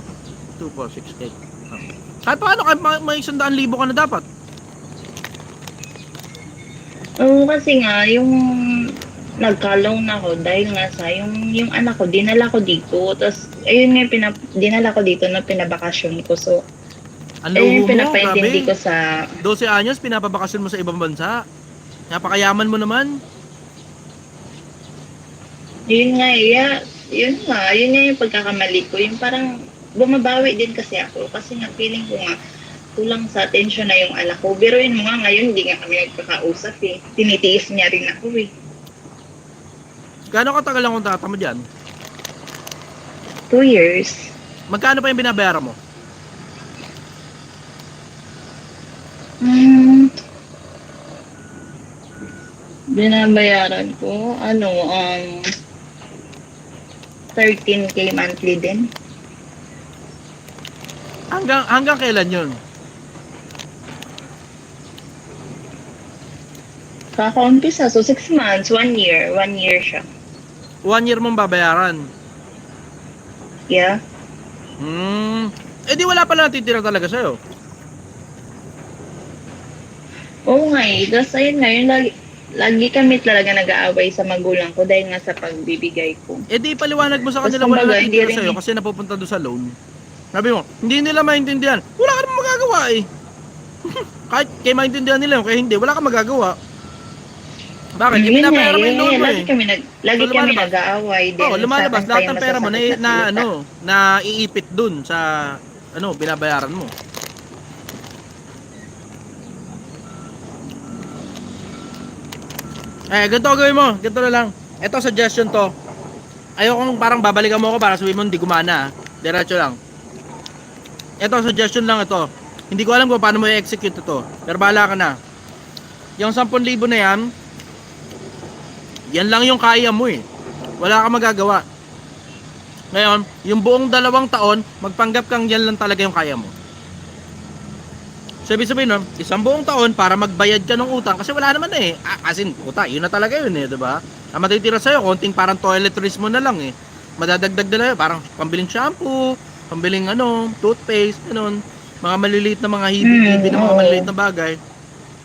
2, 4, 6, 8. Kahit paano kahit may 100,000 ka na dapat. Oo, kasi nga, yung nagka-loan ako dahil nga sa yung anak ko, dinala ko dito. Tapos, ayun nga, dinala ko dito na pinabakasyon ko. So, Ang ayun luho yung mo, pinapaintindi ko grabe. sa 12 anyos, pinapabakasyon mo sa ibang bansa. Napakayaman mo naman. yun nga, yun nga yung pagkakamali ko. Yung parang bumabawi din kasi ako. Kasi nga feeling ko nga, kulang sa atensyon na yung anak ko. Biruin mo nga ngayon, hindi nga kami nagkakausap eh. Tinitiis niya rin ako eh. Gaano katagal ang kontrata mo dyan? 2 years. Magkano pa yung binabayaran mo? Binabayaran ko, 13K monthly din. Hanggang kailan yun? Kaka-umpisa, so 6 months, 1 year. 1 year siya. 1 year mong babayaran. Yeah. Eh di wala pala natitira talaga sa'yo. Oo nga eh. Tapos ayun nga, yun lagi kami talaga nag-aaway sa magulang ko dahil nga sa pagbibigay ko. Eh di paliwanag mo sa Tapos kanila wala kumbaga, hindi natitira rin sa'yo eh. kasi napupunta doon sa loan. Sabi mo, hindi nila maintindihan. Wala ka naman magagawa eh. Kahit kayo maintindihan nila yun, kaya hindi, wala ka magagawa. Bakit? Yun nga, Pinabayaran mo yung loan mo lagi eh. kami, lagi So, kami lumalabas. nag-aaway din. Oo, lumalabas. Sa Lahat akin ng pera mo masasakit na salita. iipit dun sa binabayaran mo. Ganito gawin mo. Ganito na lang. Ito, suggestion to. Ayokong parang babalikan mo ako para sabihin mo hindi gumana. Diretso lang. Ito, suggestion lang ito. Hindi ko alam kung paano mo i-execute ito. Pero bahala ka na. Yung 10,000 na yan, yan lang yung kaya mo eh. Wala kang magagawa. Ngayon, yung buong 2 taon, magpanggap kang yan lang talaga yung kaya mo. So, ibig sabihin nun, 1 buong taon para magbayad ka ng utang kasi wala naman eh. As in, utang, yun na talaga yun eh, diba? Ang matitira sa'yo, konting parang toiletries mo na lang eh. Madadagdag na lang yun, parang pambiling shampoo, pambiling toothpaste, ganun. Mga maliliit na mga hibi-hibi na mga maliliit na bagay.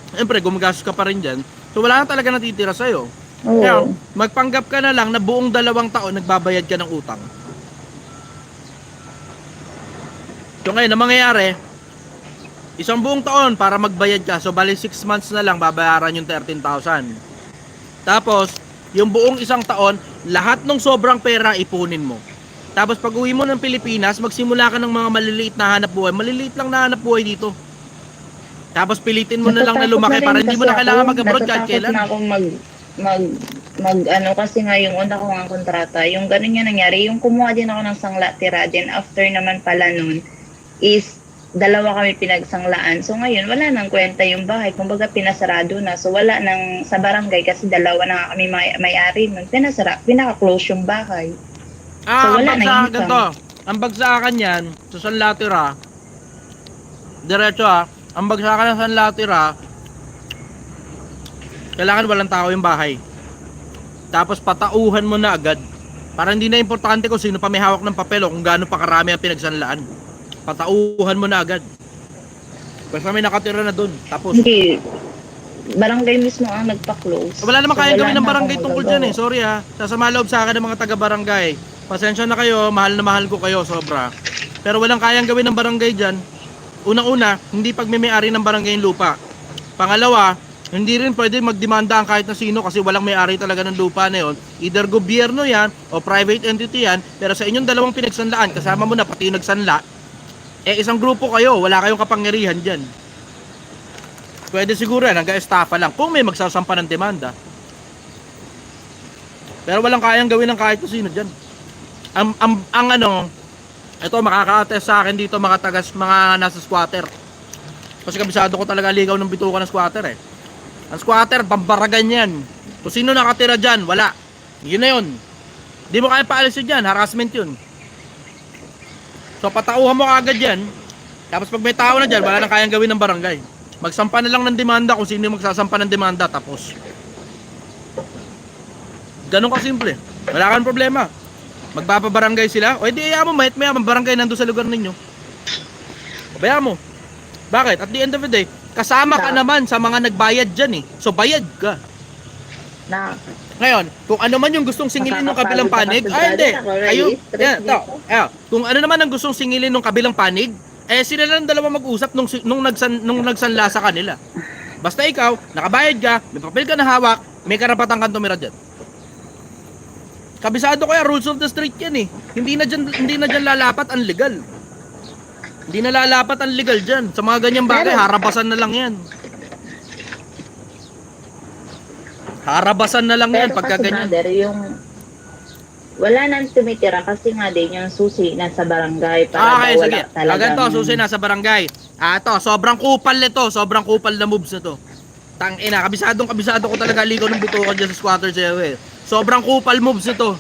Siyempre, gumagastos ka pa rin dyan. So, wala na talaga natitira sa'yo. Kaya, magpanggap ka na lang na buong 2 taon nagbabayad ka ng utang. So, ngayon, ang mangyayari, 1 buong taon para magbayad ka. So, bali 6 months na lang babayaran yung 13,000. Tapos, yung buong 1 taon, lahat ng sobrang pera ipunin mo. Tapos, pag uwi mo ng Pilipinas, magsimula ka ng mga maliliit na hanap buhay. Maliliit lang na hanap buhay dito. Tapos, pilitin mo na lang na lumaki para hindi mo na kailangan mag-abroad kahit kailan. Na akong kasi nga yung una ko nga kontrata, yung ganun yung nangyari, yung kumuha din ako ng sangla tira din after naman pala nun is 2 kami pinagsanglaan. So ngayon, wala nang kwenta yung bahay. Kumbaga, pinasarado na. So wala nang sa barangay kasi 2 na kami may-ari nun. Pinaka-close yung bahay. So wala nang income. Ang bagsakan yan, sa San Latira, diretso ang bagsakan ng San Latira, kailangan walang tao yung bahay. Tapos patauhan mo na agad. Para hindi na importante kung sino pa may hawak ng papel o kung gaano pa karami ang pinagsanlaan. Patauhan mo na agad. Basta may nakatira na dun. Tapos Hindi. Barangay mismo ang nagpa-close. wala naman kayang gawin ng na barangay akong tungkol magagawa. dyan eh. Sorry sasama loob sa akin ng mga taga-barangay. Pasensya na kayo, mahal na mahal ko kayo, sobra. Pero walang kayang gawin ng barangay dyan. Unang-una, hindi pagmimay-ari ng barangay yung lupa. Pangalawa, hindi rin pwede magdemanda ang kahit na sino kasi walang may-ari talaga ng lupa na yun. Either gobyerno yan o private entity yan. Pero sa inyong 2 pinagsanlaan, kasama mo na pati yung nagsanla, isang grupo kayo, wala kayong kapangyarihan dyan. Pwede siguro yan, hanggang estafa lang kung may magsasampa ng demanda. Pero walang kayang gawin ng kahit na sino dyan. Ito makaka-attest sa akin dito mga nasa squatter. Kasi kabisado ko talaga ligaw ng bituka ng squatter eh. Ang squatter, pambaragan yan. Kung sino nakatira dyan, wala. Yun na yun. Di mo kaya paalisin dyan, harassment yun. So patauhan mo agad yan. Tapos pag may tao na dyan, wala nang kayang gawin ng barangay. Magsampa na lang ng demanda kung sino yung magsasampa ng demanda. Tapos ganun kasimple. Wala kang problema. Magpapabarangay sila. O hindi, ayaw mo, may barangay nandun sa lugar ninyo. Bayaan mo. Bakit? At the end of the day, kasama ka naman sa mga nagbayad dyan eh. So bayad ka. Ngayon, kung ano man yung gustong singilin ng kabilang panig, hindi. Kung ano naman ang gustong singilin ng kabilang panig, sila lang 2 mag-usap nung nagsanla sa kanila. Basta ikaw, nakabayad ka, may papel ka na hawak, may karapatan kang tumira dyan. Kabisado ko yan, rules of the street yan eh. Hindi na dyan lalapat ang legal. Hindi na lalapat ang legal dyan. Sa mga ganyang bagay, harabasan na lang yan. Harabasan na lang yan pagka ganyan. Brother, yung wala nang tumitira kasi nga din yung susi nasa barangay para Okay, sige. wala talaga. Ganito, susi nasa barangay. Ito, sobrang kupal nito. Sobrang kupal na moves na to. Tangina, kabisado ko talaga ligaw ng butukan dyan sa squatter sa'yo eh. Sobrang kupal moves nito.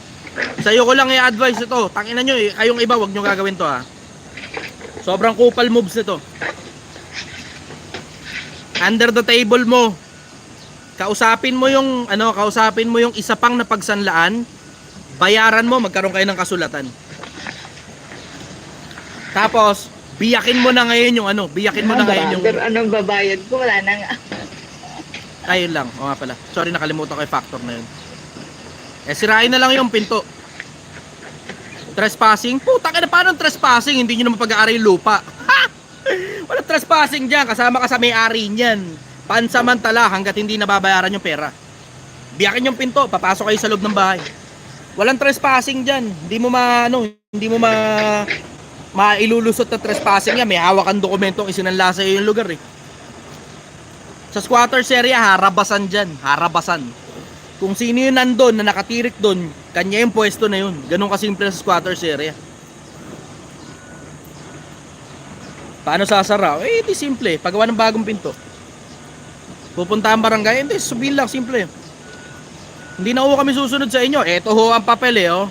Sa'yo ko lang i-advise ito. Tangina nyo eh, kayong iba, wag nyo gagawin to Sobrang kupal moves nito. Under the table mo. Kausapin mo yung isa pang napagsanlaan. Bayaran mo, magkaroon kayo ng kasulatan. Tapos, biyakin mo na ngayon yung Pero anong babayad ko? Wala na nga. Ayun lang, o nga pala. Sorry, nakalimutan ko yung factor na yun. Sirain na lang yung pinto. Trespassing? Puta ka na, paano trespassing? Hindi nyo naman pag-aari yung lupa. Ha! Walang trespassing dyan, kasama ka sa may-ari niyan. Pansamantala hanggat hindi nababayaran yung pera. Biyakin yung pinto, papasok kayo sa loob ng bahay. Walang trespassing dyan. Hindi mo mailulusot na trespassing yan. May hawak ang dokumentong isinanla sa iyo yung lugar eh. Sa squatters area, harabasan dyan. Harabasan. Kung sino yung nandun na nakatirik doon, kanya yung pwesto na yun. Ganun kasimple sa squatters area. Paano sasara? Eh, di simple. Pagawa ng bagong pinto. Pupunta ang barangay, hindi, sabihin lang, simple. Hindi na ho kami susunod sa inyo. Eto ho ang papel eh, oh.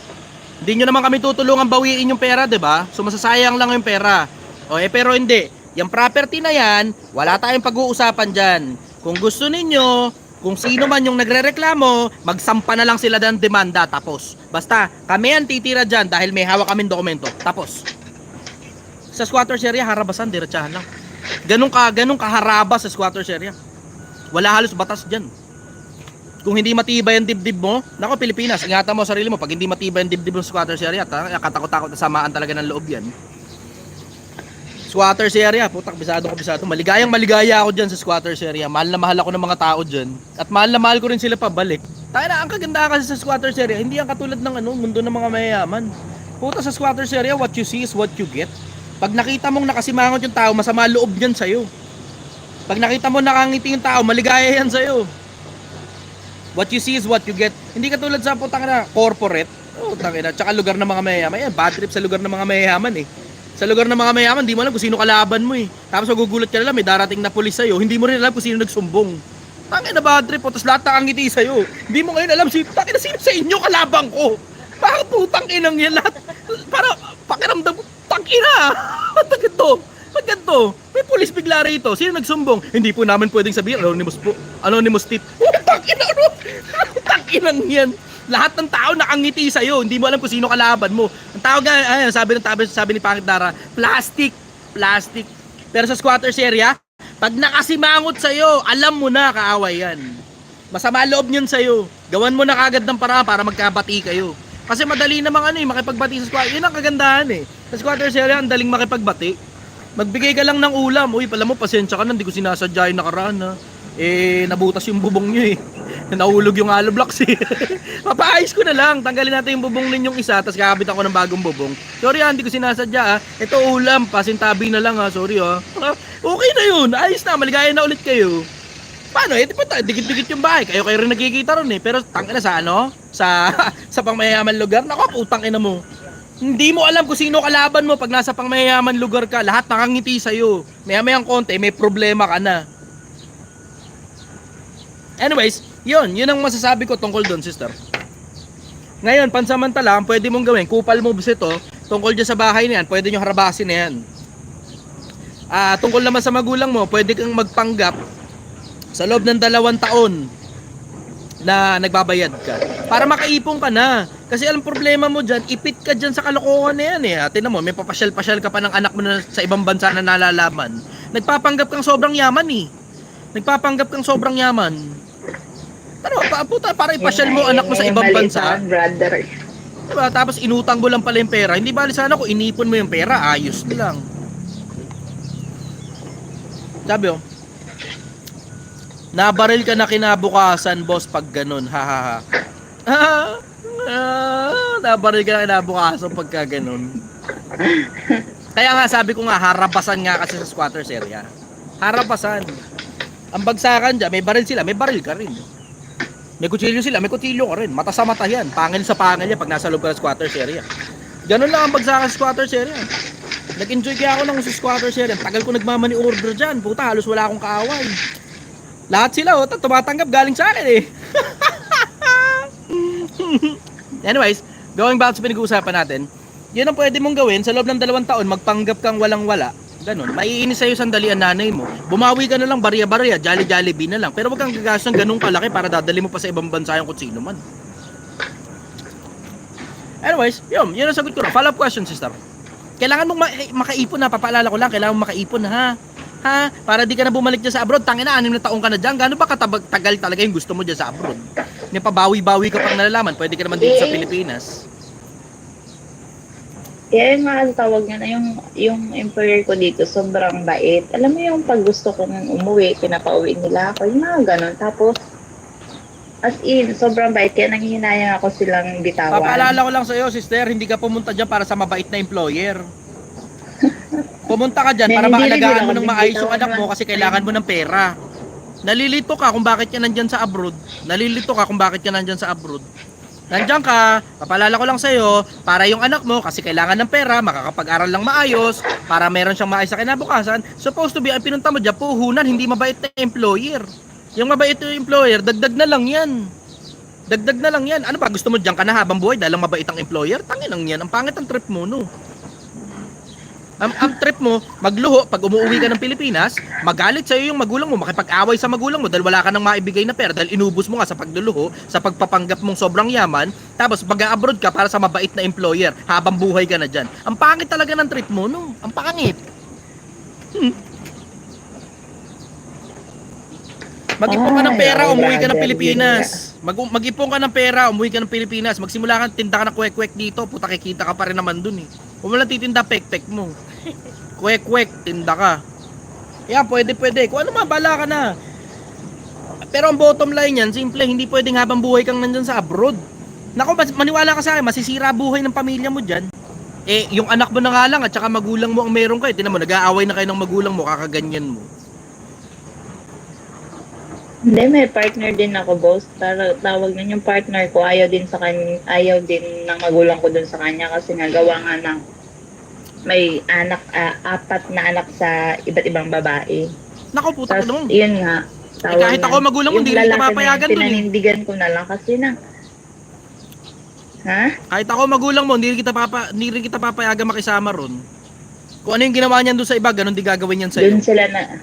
Hindi nyo naman kami tutulungan bawiin yung pera, 'di ba? So masasayang lang yung pera. O pero hindi. Yung property na yan, wala tayong pag-uusapan diyan. Kung gusto ninyo, kung sino man yung nagrereklamo, magsampa na lang sila ng demanda tapos. Basta kami ang titira diyan dahil may hawak kaming dokumento. Tapos. Sa squatters area, harabasan, diretsahan lang. Ganun kaharaba sa squatters area. Wala halos batas diyan. Kung hindi matibay ang dibdib mo, nako Pilipinas, ingatan mo sarili mo. Pag hindi matibay ang dibdib mo sa squatters area, katakot-takot na samaan talaga ng loob yan. Squatters area, putak, bisado ko bisado. Maligaya ako dyan sa squatters area. Mahal na mahal ako ng mga tao dyan. At mahal na mahal ko rin sila pabalik. Tayo na, ang kagandahan kasi sa squatters area, hindi yan katulad ng mundo ng mga mayayaman. Puta, sa squatters area, what you see is what you get. Pag nakita mong nakasimangot yung tao, masama loob yan sa'yo. Pag nakita mo nakangiti yung tao, maligaya yan sa'yo. What you see is what you get. Hindi katulad sa putang na corporate. Putang ina, tsaka lugar ng mga mayayaman. Yan, bad trip sa lugar ng mga mayayaman eh. Sa lugar ng mga mayayaman, hindi mo alam kung sino kalaban mo eh. Tapos magugulat ka na lang, may darating na pulis sa'yo. Hindi mo rin alam kung sino nagsumbong. Tangin na bad trip. Tapos lahat nakangiti sa'yo. Hindi mo ngayon alam, tangin na sino sa inyo kalabang ko. Bakit putang inang yan lahat? Para pakiramdam ko, tangina. Ba't ganito? Ba't ganito? May pulis bigla rito. Sino nagsumbong? Hindi po namin pwedeng sabihin. Anonymous po. Anonymous tip. Tangina, tanginang yan. Lahat ng tao nakangiti sa'yo. Hindi mo alam kung sino kalaban mo. Ang tao nga, ayan, sabi ni Pangit Dara, plastic. Plastic. Pero sa squatters area, pag nakasimangot sa'yo, alam mo na kaaway yan. Masama loob niyan sa'yo. Gawan mo na kagad ng paraan para magkabati kayo. Kasi madali namang makipagbati sa squatters. Yun ang kagandahan eh. Sa squatters area, ang daling makipagbati. Magbigay ka lang ng ulam. Uy, pala mo, pasensya ka na, hindi ko sinasadya yung nakaraan ha. Nabutas yung bubong nyo eh. Nahulog yung hollow blocks eh. Papaayos ko na lang. Tanggalin natin yung bubong ninyong isa, tapos kakabit ako ng bagong bubong. Sorry ha, hindi ko sinasadya ha. Ito ulam, pasintabi na lang ha. Sorry ha. Okay na yun. Ayos na, maligaya na ulit kayo. Paano eh? Dikit-dikit yung bahay. Kayo rin nagkikita ron eh. Pero tangina sa sa pangmayayaman lugar. Naku, putang ina mo. Hindi mo alam kung sino kalaban mo pag nasa pangmayayaman lugar ka. Lahat nakangiti sa'yo. Maya-mayang konti, may problema ka na. Anyways, yun ang masasabi ko tungkol doon, sister. Ngayon, pansamantala, ang pwede mong gawin, kupal moves ito, tungkol dyan sa bahay na yan, pwede nyo harabasin na yan. Tungkol naman sa magulang mo, pwede kang magpanggap sa loob ng 2 taon na nagbabayad ka. Para makaipon ka na. Kasi alam problema mo dyan, ipit ka dyan sa kalokohan na yan eh. Tingnan mo, may papasyal-pasyal ka pa ng anak mo na sa ibang bansa na nalalaman. Nagpapanggap kang sobrang yaman eh. Nagpapanggap kang sobrang yaman. Pero puta, para ipasyal mo anak mo sa ibang bansa. Brother. Diba? Tapos inutang mo lang pala yung pera. Hindi bali sana kung inipon mo yung pera, ayos na lang. Sabi oh, nabaril ka na kinabukasan, boss, pag ganun. Ha. Nabaril ka na kinabukasan pagka ganun. Kaya nga sabi ko nga, harabasan nga kasi sa squatters area. Harabasan. Ang bagsakan dyan, may baril sila, may baril ka rin. May kutsilyo sila, may kutsilyo ka rin. Mata sa mata yan. Pangil sa pangil yan pag nasa loob ka ng squatters area. Ganun lang ang bagsakan sa squatters area. Nag-enjoy kaya ako ng squatters area. Tagal ko nagmamani order dyan. Puta, halos wala akong kaaway. Lahat sila, tumatanggap galing sa akin eh. Anyways, going back sa pinag-uusapan natin, yun ang pwede mong gawin sa loob ng 2 taon, magpanggap kang walang-wala. Ganun, maiinis sa'yo sandali ang nanay mo. Bumawi ka na lang, barya-barya, jolly-jollibee na lang. Pero wag kang gagastos ng ganung kalaki para dadali mo pa sa ibang bansa yung kung sino man. Anyways, yun ang sagot ko na. Follow-up question, sister. Kailangan mong makaipon na, papaalala ko lang, kailangan mong makaipon na ha? Para di ka na bumalik dyan sa abroad. Tangina, 6 na taong ka na dyan. Gano'n ba tagal talaga yung gusto mo dyan sa abroad? May pabawi-bawi ka pang nalalaman, pwede ka naman dito sa Pilipinas. Kaya nga ang tawag niya na yung employer ko dito, sobrang bait. Alam mo yung pag gusto ko nang umuwi, pinapauwi nila ako, yung mga ganon. Tapos, as in, sobrang bait. Kaya nanghihinayang ako silang bitawan. Papaalala ko lang sa'yo, sister, hindi ka pumunta dyan para sa mabait na employer. Pumunta ka dyan para maalagaan mo ng maayos yung anak mo kasi kailangan mo ng pera. Nalilito ka kung bakit ka nandyan sa abroad. Nalilito ka kung bakit ka nandyan sa abroad. Nandiyan ka, papalala ko lang sa'yo, para yung anak mo, kasi kailangan ng pera, makakapag-aral lang maayos, para meron siyang maayos sa kinabukasan, supposed to be, ang pinunta mo dyan, puhunan, hindi mabait na employer. Yung mabait na employer, dagdag na lang yan. Dagdag na lang yan. Ano ba, gusto mo dyan ka na habang buhay dahil lang mabait ang employer? Tangin lang yan, ang pangit ang trip mo, no? Ang trip mo, magluho, pag umuwi ka ng Pilipinas, magalit sa'yo yung magulang mo, makipag-away sa magulang mo dahil wala ka nang maibigay na pera dahil inubos mo nga sa pagluluho, sa pagpapanggap mong sobrang yaman, tapos mag-abroad ka para sa mabait na employer habang buhay ka na dyan. Ang pangit talaga ng trip mo, no? Ang pangit. Mag-ipon ka ng pera, umuwi ka ng Pilipinas. Mag-ipon ka ng pera, umuwi ka ng Pilipinas. Magsimula ka, tinda ka ng kwek-kwek dito, puta kikita ka pa rin naman dun eh. Kung walang titinda, pek-pek mo. Kwek-kwek, tinda ka. Yan, pwede. Kung ano bala ka na. Pero ang bottom line yan, simple, hindi pwedeng habang buhay kang nandyan sa abroad. Nako, maniwala ka sa akin, masisira buhay ng pamilya mo dyan. Eh, yung anak mo na nga lang at saka magulang mo ang meron kayo. Tinan mo, nag-aaway na kayo ng magulang mo, kakaganyan mo. Hindi, may partner din ako, boss. Tawag na yung partner ko, ayaw din ng magulang ko dun sa kanya kasi nagawa nga ng may anak, 4 na anak sa iba't ibang babae. Nako, puta ka Tapos, naman. yun nga. Kahit ako magulang mo, hindi rin kita papayagan dun eh. Pinanindigan ko na lang kasi ha? Kahit ako magulang mo, hindi rin kita papayagan makisama ron. Kung ano yung ginawa niyan doon sa iba, ganun di gagawin yan sa'yo. Doon sila na,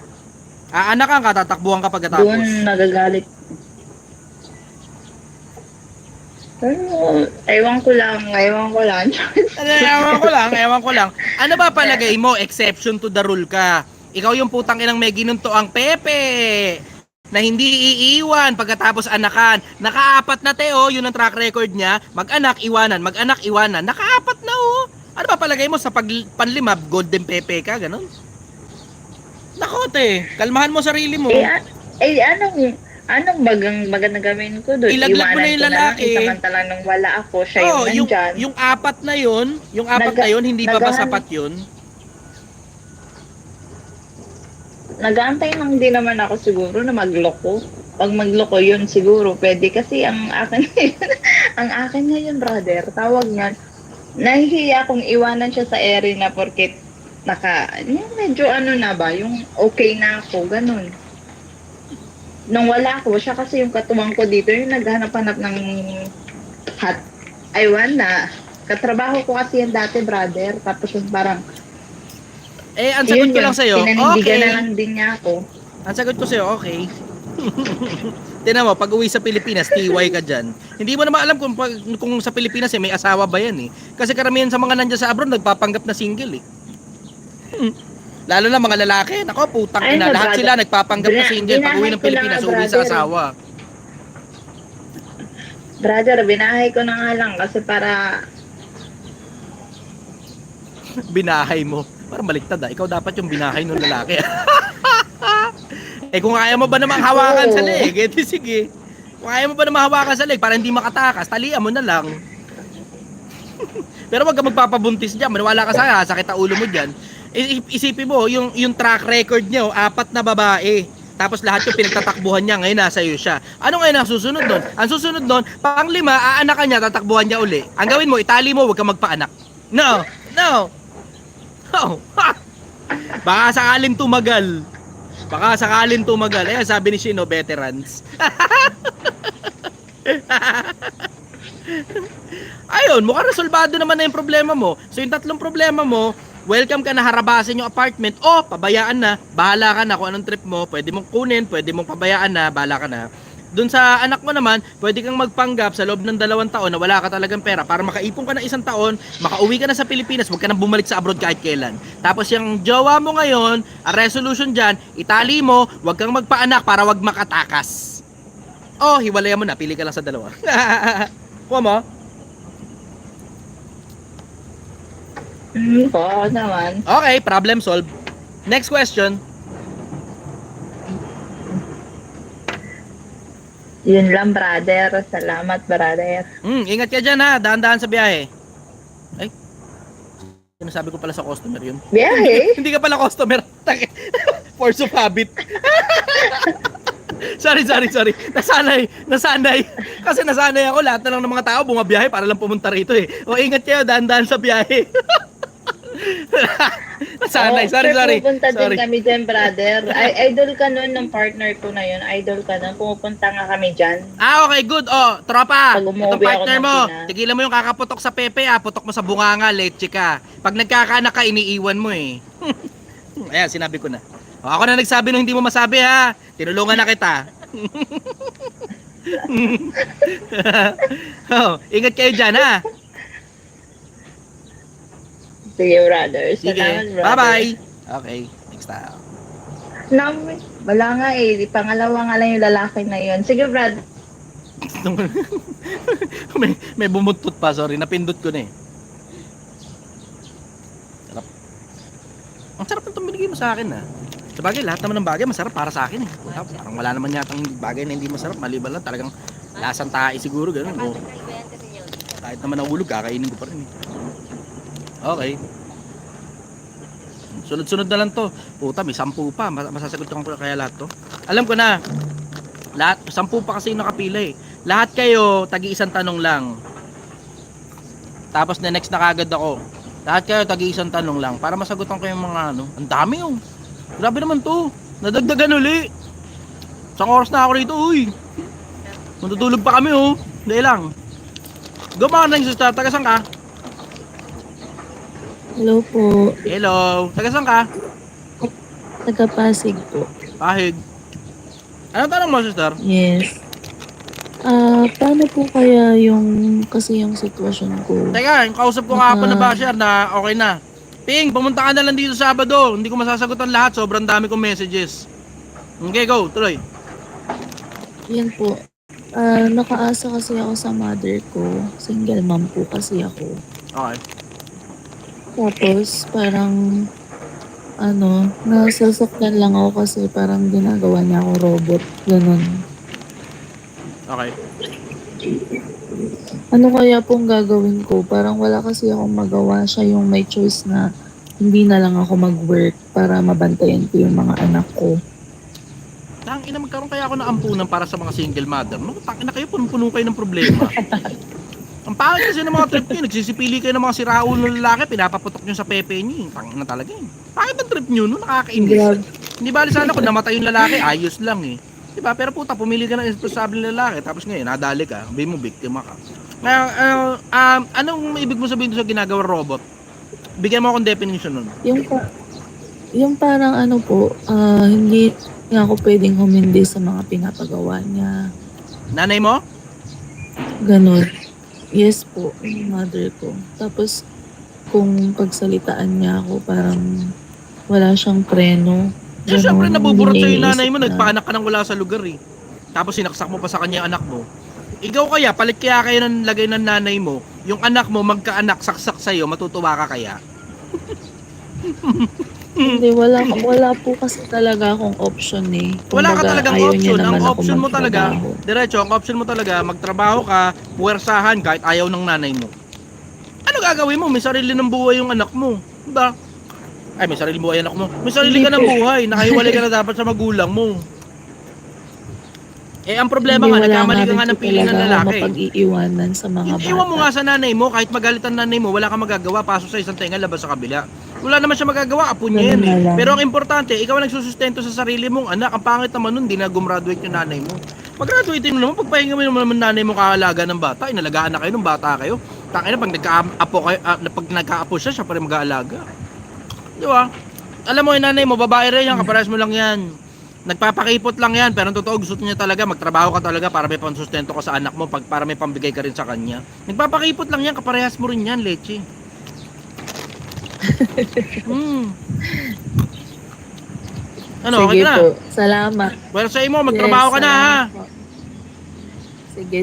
Aanak ka, tatakbuhan ka pagkatapos. doon nagagalit. Pero, ewan ko lang. Ewan ko lang. Ano ba palagay mo, exception to the rule ka? Ikaw yung putang inang may ginunto ang Pepe na hindi iiwan pagkatapos anakan. Naka-4 na Teo, yun ang track record niya. Mag-anak, iwanan. Naka-4 na oh. Ano ba palagay mo sa panlima, golden Pepe ka, ganun? Nako te, kalmahan mo sarili mo. Anong magandang gawin ko doon? Ilaglag mo na yung lalaki. Samantalang nung wala ako, siya yung nandyan. Yung 4 na yun, hindi ba sapat yun? Nag-aantay lang din naman ako siguro na magloko. Pag magloko yun siguro pwede kasi ang akin ngayon brother, tawag niyan. Nahihiya akong iwanan siya sa ere na porket yung medyo na ba, yung okay na ako, ganun. Nung wala ako, siya kasi yung katuwang ko dito, yung naghanap-hanap ng na. Katrabaho ko kasi yan dati, brother. Tapos yung parang, ang sagot ko lang sa'yo, pinanindigan okay. na lang din niya ako. Ang sagot ko sa'yo, okay. Tingnan mo, pag uwi sa Pilipinas, TY ka dyan. Hindi mo naman alam kung sa Pilipinas may asawa ba yan eh. Kasi karamihan sa mga nandyan sa abroad, nagpapanggap na single eh. Lalo na mga lalaki, nako putang ina, lahat sila nagpapanggap na single pag uwi ng Pilipinas, uwi sa asawa. Brother, binahay ko na nga lang kasi para Binahay mo. Parang baliktad ah. Ikaw dapat yung binahay ng lalaki. Kung kaya mo ba namang hawakan sa leg, sige. Kung kaya mo ba namang hawakan sa leg para hindi makatakas, talian mo na lang. Pero wag ka magpapabuntis dyan, maniwala ka sa sakit ang ulo mo dyan. Isipin mo, yung track record niya, 4 na babae. Tapos lahat yung pinagtatakbuhan niya, ngayon nasa iyo siya. Ano ngayon ang susunod doon? Ang susunod doon, pang-5, aanakan niya, tatakbuhan niya uli. Ang gawin mo, itali mo, wag ka magpaanak. No. Baka sakaling tumagal. Ayan, sabi ni Shino, veterans. Ayun, mukhang resolbado naman na yung problema mo. So yung 3 problema mo, welcome ka na, harabasin yung apartment o pabayaan na, bahala ka na kung anong trip mo, pwede mong kunin, pwede mong pabayaan na, bahala ka na. Doon sa anak mo naman, pwede kang magpanggap sa loob ng 2 taon na wala ka talagang pera para makaipon ka ng 1 taon, makauwi ka na sa Pilipinas, huwag ka nang bumalik sa abroad kahit kailan. Tapos yung jowa mo ngayon, ang resolution dyan, itali mo, huwag kang magpaanak para wag makatakas. O, hiwalayan mo na, pili ka lang sa 2. Kuha mo? Oo naman. Okay, problem solved. Next question. Yun lang, brother. Salamat, brother. Ingat ka dyan ha, dahan-dahan sa biyahe. Ay, sinasabi ko pala sa customer yun. Biyahe? Hindi ka pala customer. Force of habit. Sorry. Nasanay. Kasi nasanay ako, lahat na lang ng mga tao bumabiyahe para lang pumunta rito eh. O ingat kayo, dahan-dahan sa biyahe. Nasanay, sorry. Pupunta Sorry. din kami dyan, brother. Idol ka nun ng partner ko na yun. Idol ka nun. Pumupunta nga kami dyan. Okay, good. Oh, tropa. Pag Ito umuwi ako partner ng mo. Pinas. Tigilan mo yung kakaputok sa pepe putok mo sa bunganga, leche ka. Pag nagkakaanak ka, iniiwan mo eh. Ayan, sinabi ko na. O, ako na nagsabi nung hindi mo masabi ha. Tinulungan na kita. Oh, ingat kayo dyan ha. Sige, brother. Sige. Salamat, brother. Bye-bye. Okay, next time. Wala nga eh. Pangalawa nga lang yung lalaki na yun. Sige, brother. may bumutot pa, sorry. Napindot ko na eh. Sarap. Ang sarap nitong binigay mo sa akin ha. Sabagay, lahat naman ng bagay masarap para sa akin eh. Parang wala naman yatang bagay na hindi masarap. Maliban lang talagang lasang tae siguro. Ganun. O, kahit naman nahulog, kakainin ko pa rin eh. Okay. Sunod-sunod na lang to. Puta, may 10 pa. Masasagot ko kaya lahat to. Alam ko na. Lahat, 10 pa kasi yung nakapila eh. Lahat kayo, tagi-isang tanong lang. Tapos na next na kagad ako. Lahat kayo, tagi-isang tanong lang. Para masagutan ko yung mga ano. Ang dami oh. Grabe naman to. Nadagdagan uli. Isang oras na ako rito, uy. Matutulog pa kami oh. Hindi lang. Go morning sister, taga saan ka? Hello po. Hello, taga saan ka? Taga Pasig po. Pahig. Anong tanong mo sister? Yes. Paano po kaya kasi yung sitwasyon ko? Teka, yung kausap ko kahapon na basher na okay na. Ping, pumunta ka na lang dito Sabado. Hindi ko masasagutan lahat, sobrang dami kong messages. Okay, go, tuloy. Yan po. Nakaasa kasi ako sa mother ko. Single mom po kasi ako. Okay. Tapos parang nasasaktan lang ako kasi parang ginagawa niya akong robot. Ganun. Okay. Ano kaya pong gagawin ko? Parang wala kasi akong magawa. Siya yung may choice na hindi na lang ako mag-work para mabantayan ko yung mga anak ko. Tangina, magkaroon kaya ako ng ampunan para sa mga single mother. No, tangina kayo, punong-puno kayo ng problema. Ang pangit kasi ng mga trip nyo, nagsisipili kayo ng mga siraulo ng lalaki, pinapaputok nyo sa pepe nyo. Tangina talaga yun. Pangit ang trip nyo, no? Nakakainis. Grabe. Hindi bali sana kung namatay yung lalaki, ayos lang eh. Diba? Pero puta, pumili ka ng responsable lalaki, tapos ngayon, nadali ka, sabi mo, biktima ka. Ngayon, anong ibig mo sabihin sa ginagawa robot? Bigyan mo akong definition nun. Yung parang hindi nga ako pwedeng humindi sa mga pinapagawa niya. Nanay mo? Ganon. Yes po, yung mother ko. Tapos, kung pagsalitaan niya ako, parang wala siyang preno. So, syempre nabuburot sa'yo yung iniisip nanay mo, na. nagpaanak ka ng wala sa lugar eh. Tapos sinaksak mo pa sa kanya yung anak mo. Ikaw kaya, palit kaya kayo ng lagay ng nanay mo, yung anak mo magkaanak, saksak sa'yo, matutuwa ka kaya? Hindi, wala po kasi talaga akong option eh. Wala ka Kumbaga, talagang ayaw niya option. Ang naman ako option mo talaga, magtrabaho. diretso, ang option mo talaga, magtrabaho ka, puwersahan kahit ayaw ng nanay mo. Ano gagawin mo? May sarili ng buhay yung anak mo. Diba? Ay, may sarili buhay anak mo. May sarili ka ng buhay. Nakahiwalay ka na dapat sa magulang mo. Eh, ang problema nga, nagkamali ka nga ng pili ng lalaki. Mapag-iiwanan sa mga bata. Iwan mo nga sa nanay mo, kahit magalit ang nanay mo, wala kang magagawa, pasok sa isang tenga, labas sa kabila. Wala naman siya magagawa, apo niya yan eh. Pero ang importante, ikaw ang nagsusustento sa sarili mong anak. Ang pangit naman nun, di na gumraduate yung nanay mo. Pag-graduate mo naman, pagpahinga mo naman nanay mo kaalaga ng bata, inalagaan na kayo ng bata kayo. Tangina, pag nagka-apo kayo, pag nagka-apo siya pa rin mag-aalaga. Di ba? Alam mo, yung nanay mo, babae rin yan, kapares mo lang yan. Nagpapakipot lang yan, pero ang totoo gusto niya talaga, magtrabaho ka talaga para may pansustento ka sa anak mo, para may pambigay ka rin sa kanya. Nagpapakipot lang yan, kaparehas mo rin yan, leche. Ano, okay Sige ka na? po, salamat. Well, sa mo, magtrabaho ka na ha. salamat po.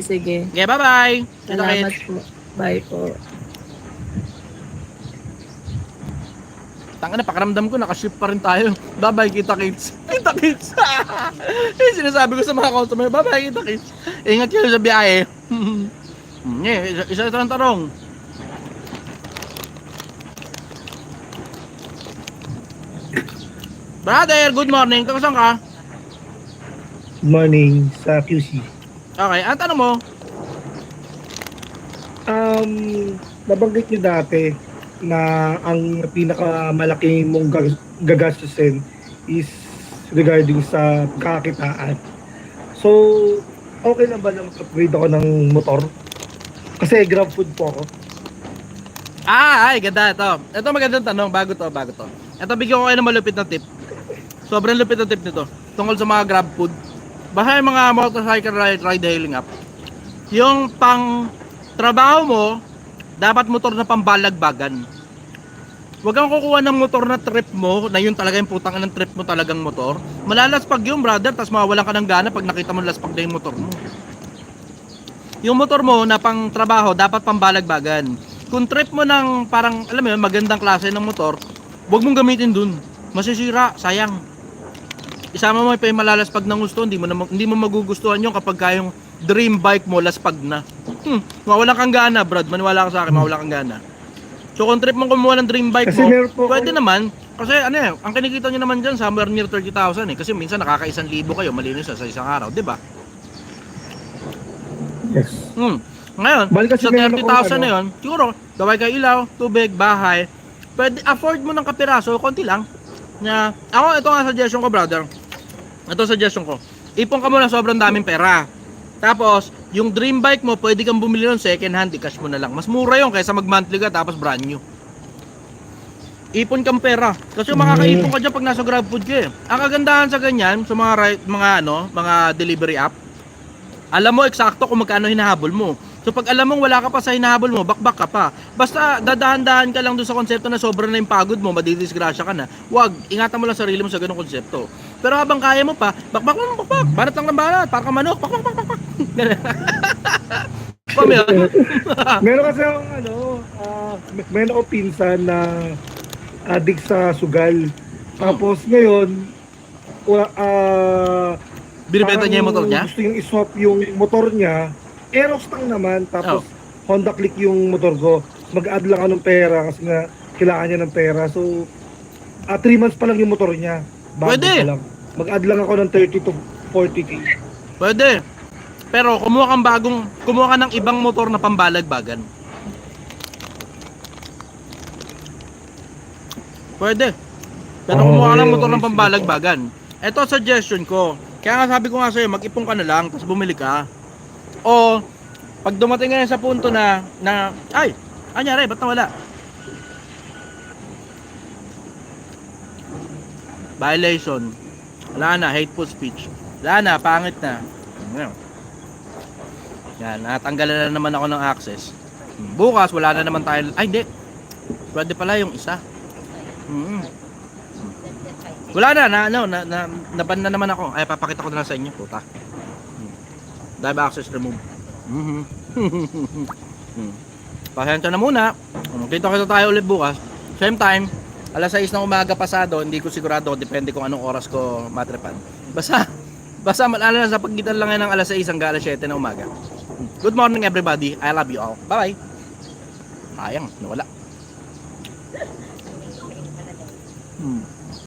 Sige. Okay, bye-bye. Salamat po. Bye po. Tanga na, pakiramdam ko, nakaship pa rin tayo. Bye-bye, kita kids. Kita kids. Yung sinasabi ko sa mga customer, bye-bye, kita kids. Ingat kayo sa biyahe. Isa ito ang tarong. Brother, good morning. Taga saan ka? Morning sa QC. Okay, ang tanong mo, Nabanggit niyo dati na ang pinakamalaki mong gagastusin is regarding sa kakitaan. So, okay lang ba na mag-upgrade ako ng motor? Kasi grab food po ako. ay, ganda ito. Ito magandang tanong, bago to. Ito, bigyan ko kayo ng malupit na tip. Sobrang lupit na tip nito. Tungkol sa mga grab food. Basta yung mga motorcycle ride hailing app. Yung pang trabaho mo, dapat motor na pambalagbagan. Huwag kang kukuha ng motor na trip mo, na yun talaga yung putang ng trip mo talagang motor. Malalaspag yung brother, tapos mawawalan ka ng gana pag nakita mo laspag na yung motor mo. Yung motor mo na pang trabaho, dapat pambalagbagan. Kung trip mo ng parang, alam mo yun, magandang klase ng motor, huwag mong gamitin dun. Masisira, sayang. Isama mo pa yung malalaspag ng gusto, hindi mo magugustuhan yung kapag kayong dream bike mo, laspag na. Mawalan kang gana, Brad. Maniwala ka sa akin, mawalan kang gana. So kung trip mong kumuha ng dream bike Kasi mo, meron po pwede ako- naman. Kasi ano eh, ang kinikita nyo naman dyan, somewhere near 30,000 eh. Kasi minsan nakaka-1,000 kayo, malinis sa isang araw, di ba? Yes. Ngayon, Bali kasi sa meron 30,000 akong na yun, siguro, gaway ka ilaw, tubig, bahay, pwede, afford mo ng kapiraso, konti lang. Na, ako, ito nga suggestion ko, brother. Ito suggestion ko. Ipon ka muna sobrang daming pera. Tapos, yung dream bike mo, pwede kang bumili ng second hand, i-cash mo na lang. Mas mura yun kaysa mag-monthly ka, tapos brand new. Ipon kang pera. Kasi makakaipon ka dyan pag nasa grab food ka eh. Ang kagandahan sa ganyan, sa mga delivery app, alam mo eksakto kung magkano hinahabol mo. So pag alam mong wala ka pa sa hinahabol mo, bakbak ka pa. Basta dadahan-dahan ka lang doon sa konsepto na sobrang na yung pagod mo, madidisgrasya ka na. Huwag, ingatan mo lang sarili mo sa ganung konsepto. Pero habang kaya mo pa, bakbak mo, bakbak. Banat lang ng banat, para kang manok, bakbak, bakbak, bakbak. Pam yun. Meron kasi akong meron akong pinsan na addict sa sugal. Tapos ngayon, Binibenta niya yung motor niya? Gusto yung iswap yung motor niya. Aerox lang naman. Tapos Honda Click yung motor ko. Mag-add lang ako ng pera kasi nga kailangan niya ng pera. So, 3 months pa lang yung motor niya. Bago Pwede. pa lang. Mag-add lang ako ng 30 to 40k. Pwede. Pero kumuha ka ng ibang motor na pambalagbagan. Pwede. Pero kumuha ka ng motor ng pambalagbagan. Ito suggestion ko. Kaya nga sabi ko nga sa'yo, mag-ipon ka na lang, tapos bumili ka. O, pag dumating ka na sa punto na ay, anyari, ba't nawala? Violation. Wala na, hateful speech. Wala na, pangit na. Yan, natanggalan na naman ako ng access. Bukas, wala na naman tayo. Ay, hindi. Pwede pala yung isa. Wala na, naban na naman ako. Ay, papakita ko na lang sa inyo, puta. Dive access remove. Pasensya na muna. Kita tayo ulit bukas. Same time, alas 6 ng umaga pasado, hindi ko sigurado, depende kung anong oras ko matrepan. Basta maalala sa pagitan lang yan ng alas 6 hanggang alas 7 ng umaga. Good morning everybody. I love you all. Bye-bye. Sayang, nawala.